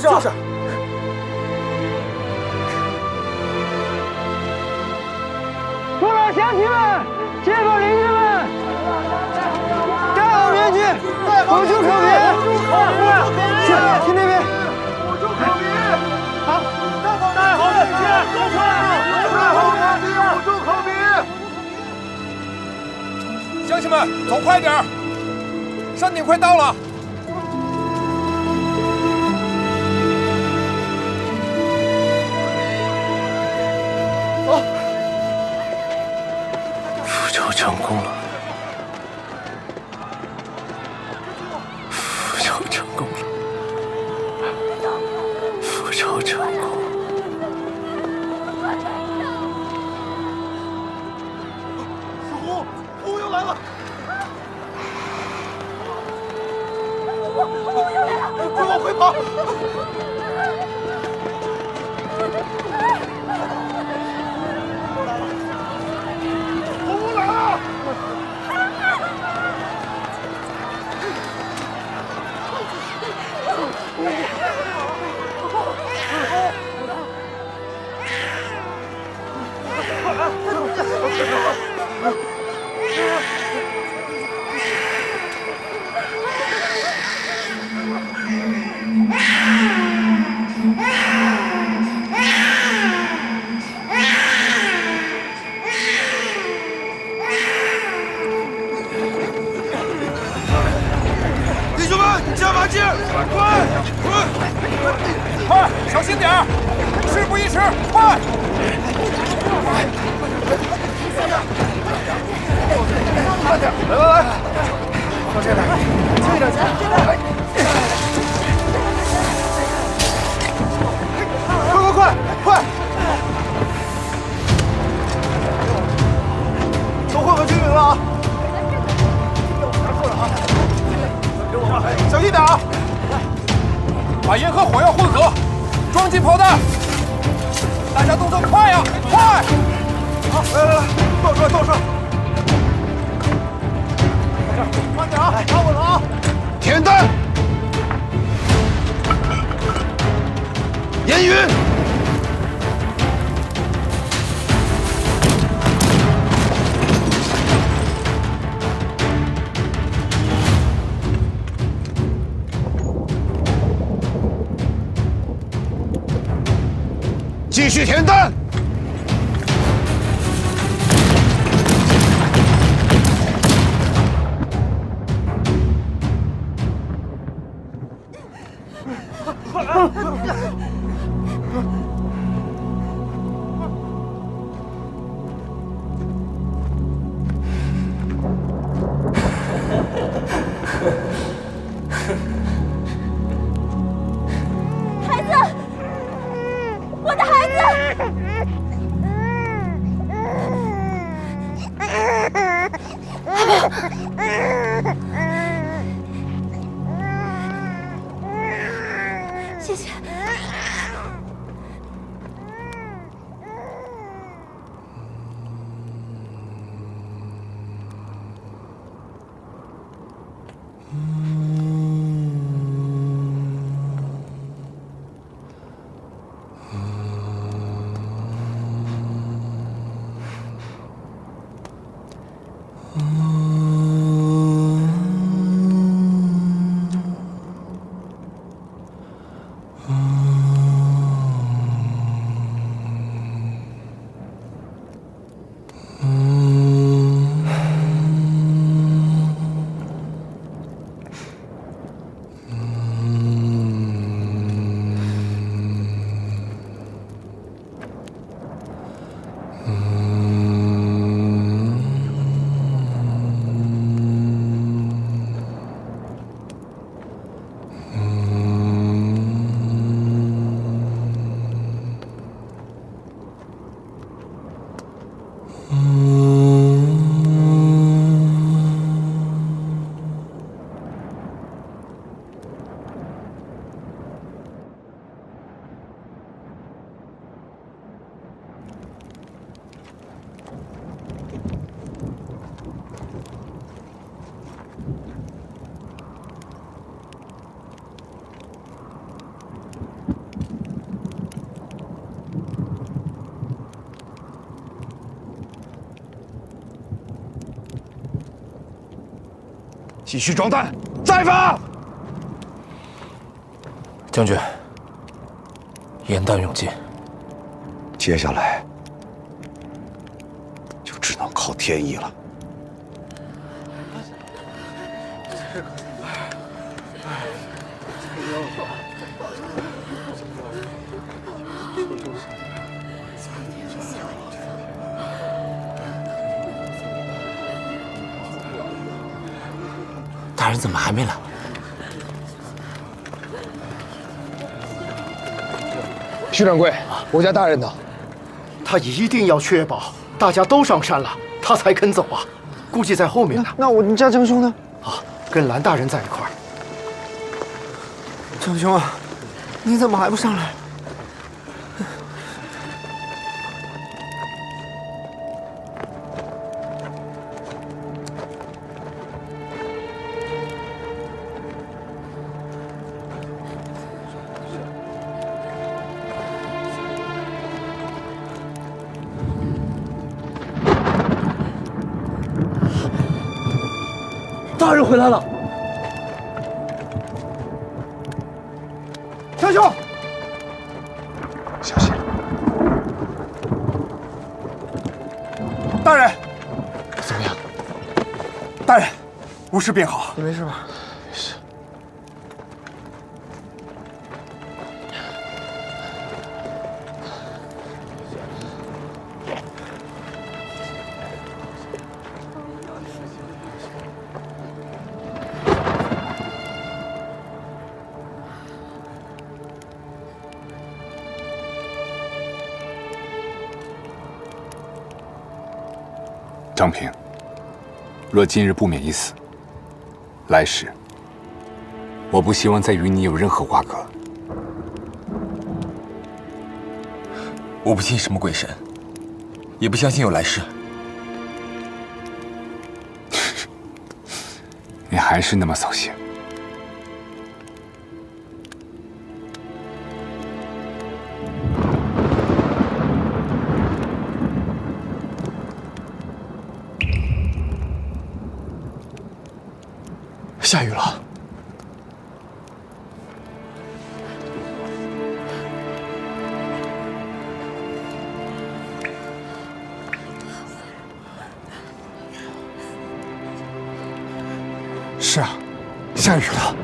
老乡亲们，街坊邻居们，戴好面具，捂住口鼻，去那边，捂住口鼻，好，戴好面具，都出来，戴好面具，捂住口鼻。乡亲们，走快点儿，山顶快到了。复仇成功了，复仇成功了，复仇成功了。小胡，胡又来了！胡又来了！快往回跑！弟兄们，加把劲儿，快，小心点儿，事不宜迟，快！慢点，来，往这边，轻一点，快！都混合均匀了啊！小心点啊！把烟和火药混合，装进炮弹。大家动作快呀，快！好，来，倒上。慢点啊，拿稳了啊！填弹，烟云。继续填弹。孩子，我的孩子。谢谢。嗯。继续装弹，再发！将军，严弹永进。接下来就只能靠天意了。大人怎么还没来？徐掌柜，国家大人呢？他一定要确保大家都上山了，他才肯走啊。估计在后面呢。那我们家张兄呢？啊，跟蓝大人在一块儿。张兄啊，你怎么还不上来？大人回来了，张兄，小心！大人，怎么样？大人，无事便好。你没事吧？没事。张平，若今日不免一死，来世我不希望再与你有任何瓜葛。我不信什么鬼神，也不相信有来世。你还是那么扫兴。下雨了。是啊，下雨了。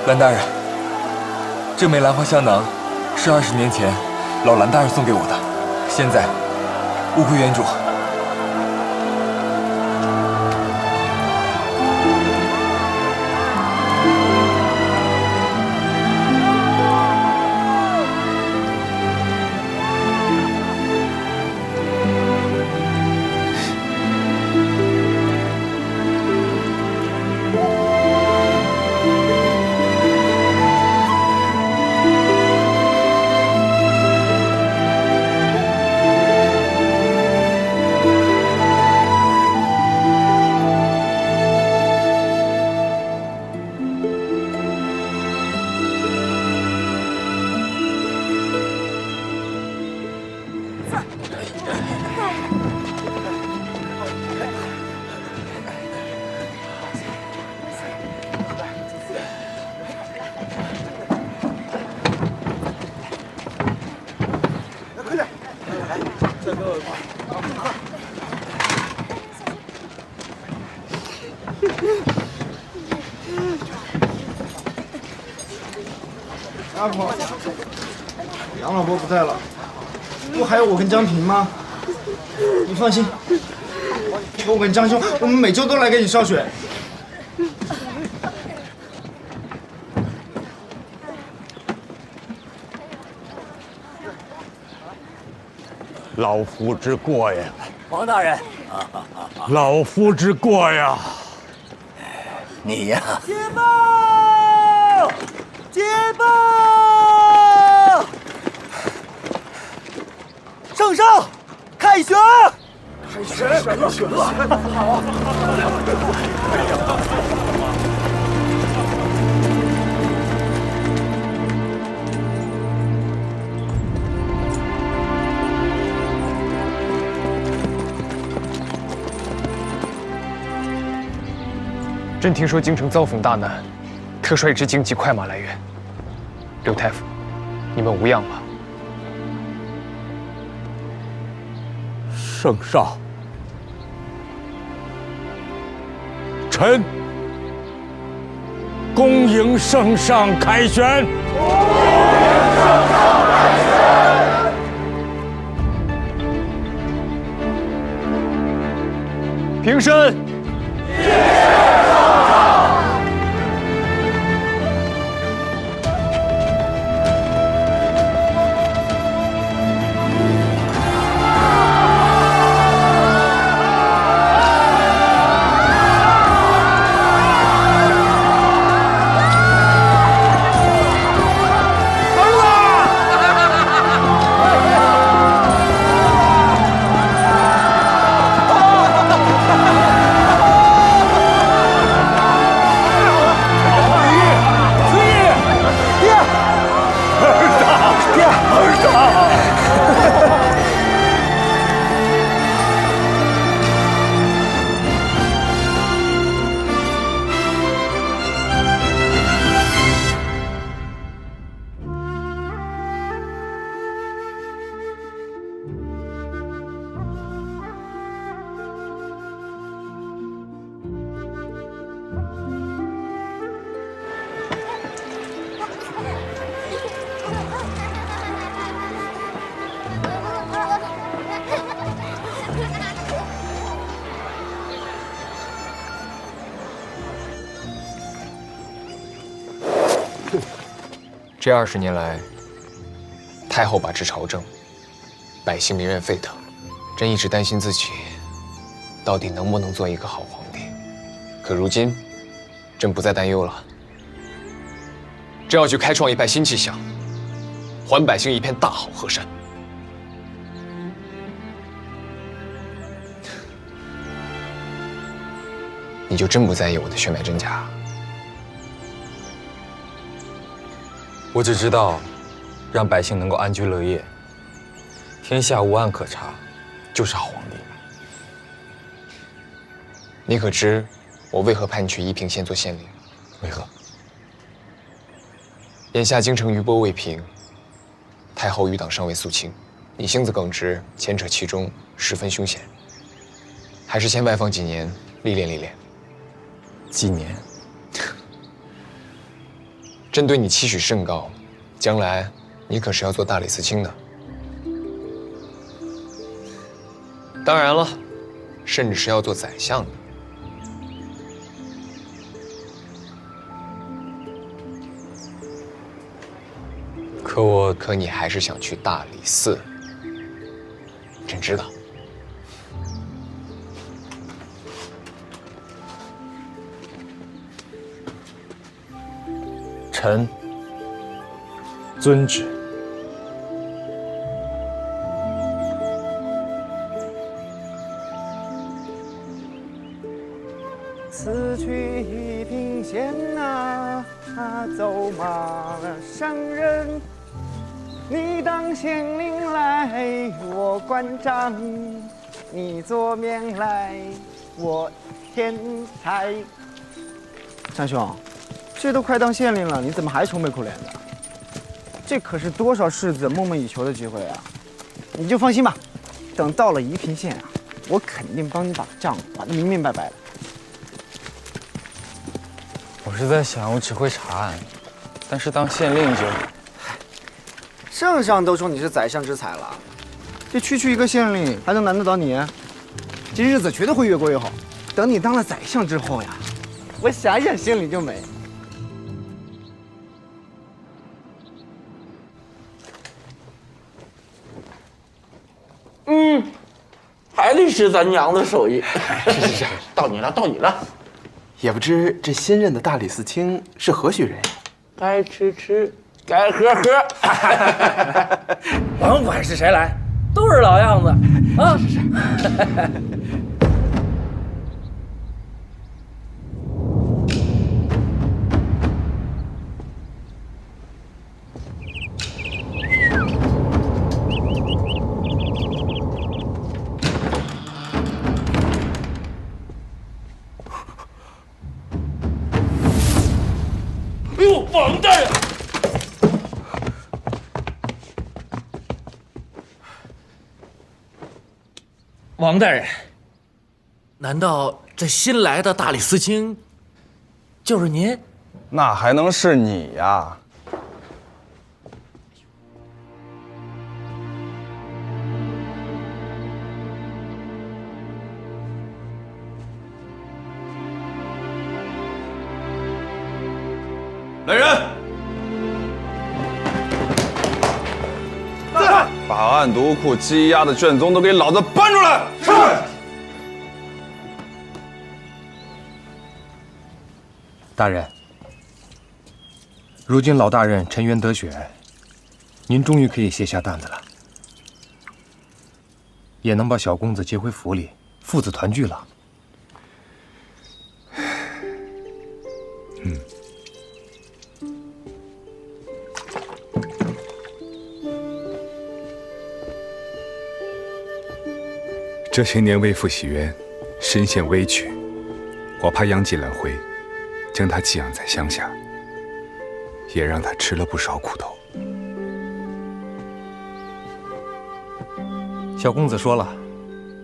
蓝大人，这枚兰花香囊是20年前老蓝大人送给我的，现在物归原主。阿婆，杨老伯不在了，不还有我跟张平吗？你放心，我跟张兄，我们每周都来给你烧水。老夫之过呀！王大人，老夫之过呀！你呀，捷报！捷报！圣上，凯旋！凯旋！好！朕听说京城遭逢大难，特率一支精骑快马来援。刘太傅，你们无恙吧？圣上，臣恭迎圣上凯旋。平身。这20年来，太后把持朝政，百姓民怨沸腾，朕一直担心自己到底能不能做一个好皇帝。可如今，朕不再担忧了。朕要去开创一派新气象，还百姓一片大好河山。你就真不在意我的血脉真假？我只知道，让百姓能够安居乐业，天下无案可查，就是好皇帝。你可知我为何派你去宜平县做县令？为何？眼下京城余波未平，太后余党尚未肃清，你性子耿直，牵扯其中，十分凶险。还是先外放几年，历练历练。几年？朕对你期许甚高，将来你可是要做大理寺卿的。当然了，甚至是要做宰相的。可你还是想去大理寺，朕知道。臣遵旨。此去宜平县呐，走马上任。你当县令来，我关张；你做面来，我添柴。张兄，这都快当县令了，你怎么还愁眉苦脸的？这可是多少世子梦寐以求的机会啊！你就放心吧，等到了宜平县啊，我肯定帮你把账还得明明白白的。我是在想，我只会查案，但是当县令就……圣上都说你是宰相之才了，这区一个县令还能难得到你？这日子绝对会越过越好。等你当了宰相之后呀，我想想心里就美。还得是咱娘的手艺。是，到你了。也不知这新任的大理寺卿是何许人呀？该吃，该喝。甭管是谁来，都是老样子啊。是。哎呦，王大人！王大人，难道这新来的大理寺卿就是您？那还能是你呀？来人！在！把案牍库积压的卷宗都给老子搬出来！是。大人，如今老大人沉冤得雪，您终于可以卸下担子了，也能把小公子接回府里，父子团聚了。这些年为父洗冤，身陷危局，我怕杨继兰回，将他寄养在乡下，也让他吃了不少苦头。小公子说了，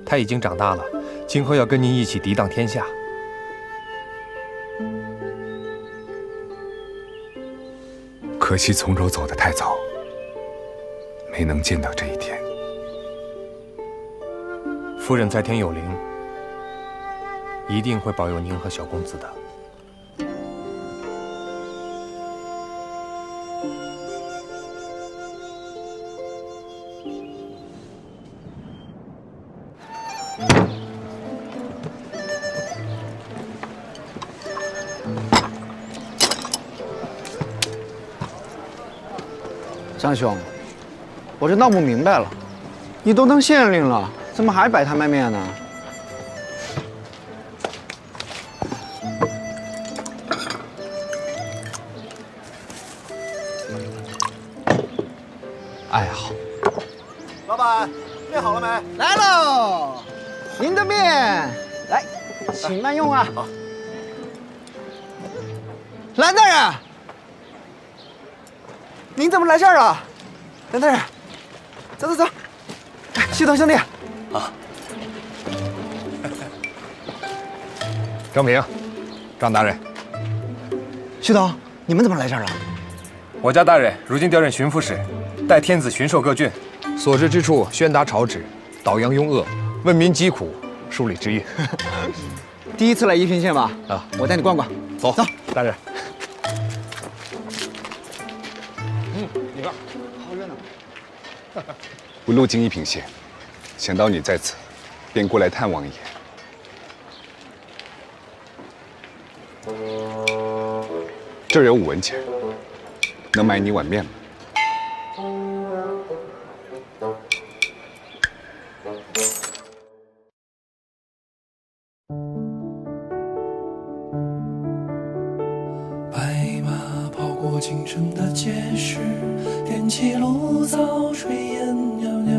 他已经长大了，今后要跟您一起涤荡天下。可惜从柔走得太早，没能见到这一天。夫人在天有灵，一定会保佑您和小公子的。张兄，我这闹不明白了，你都当县令了，怎么还摆摊卖面呢？爱好。老板，面好了没？来喽，您的面，来，请慢用啊。好。蓝大人，您怎么来这儿了？蓝大人，走走走。旭东兄弟，啊，张平，张大人，旭东，你们怎么来这儿了？我家大人如今调任巡抚使，代天子巡狩各郡，所至之处宣达朝旨，导扬庸恶，问民疾苦，梳理之业。第一次来宜平县吧？啊，我带你逛逛。走走，大人。你看，好热闹。我路经宜平县，想到你在此，便过来探望一眼。这儿有5文钱，能买你碗面吗？白马跑过京城的街市，点起炉灶，炊烟袅袅。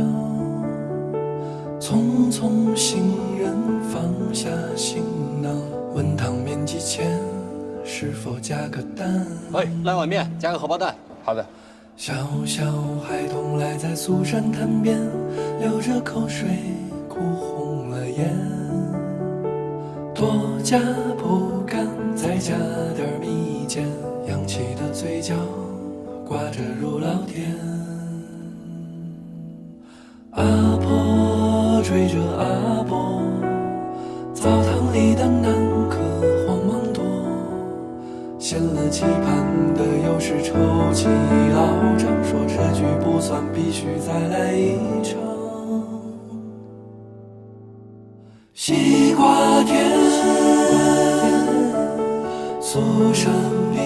匆匆行人放下行囊，问汤面几钱，是否加个蛋？哎，来碗面，加个荷包蛋。好的。小小孩童赖在苏山潭边，流着口水，哭红了眼。多加不敢，再加点蜜饯，扬起的嘴角挂着如老天。阿婆追着阿婆，澡堂里的南柯慌忙躲，献了棋盘的有时抽起老张，说这局不算，必须再来一场。西瓜田，苏珊碧，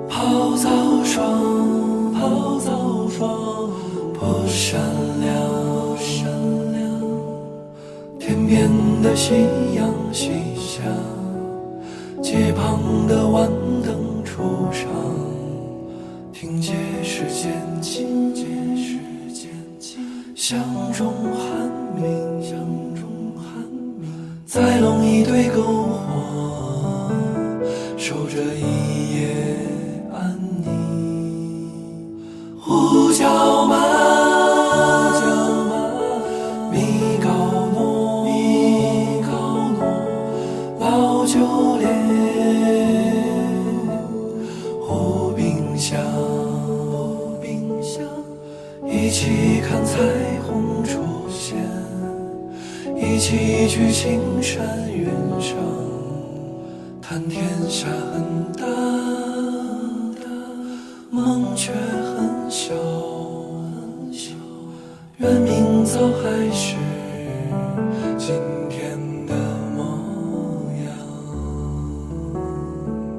泡澡霜，不善良。天边的夕阳西下，街旁的晚灯初上，听街时间静，巷中寒鸣，再弄一堆篝火，守着一夜安宁。胡椒麻，米糕糯，老酒莲，胡冰香，一起看彩虹出现，一起去青山原上，谈天下很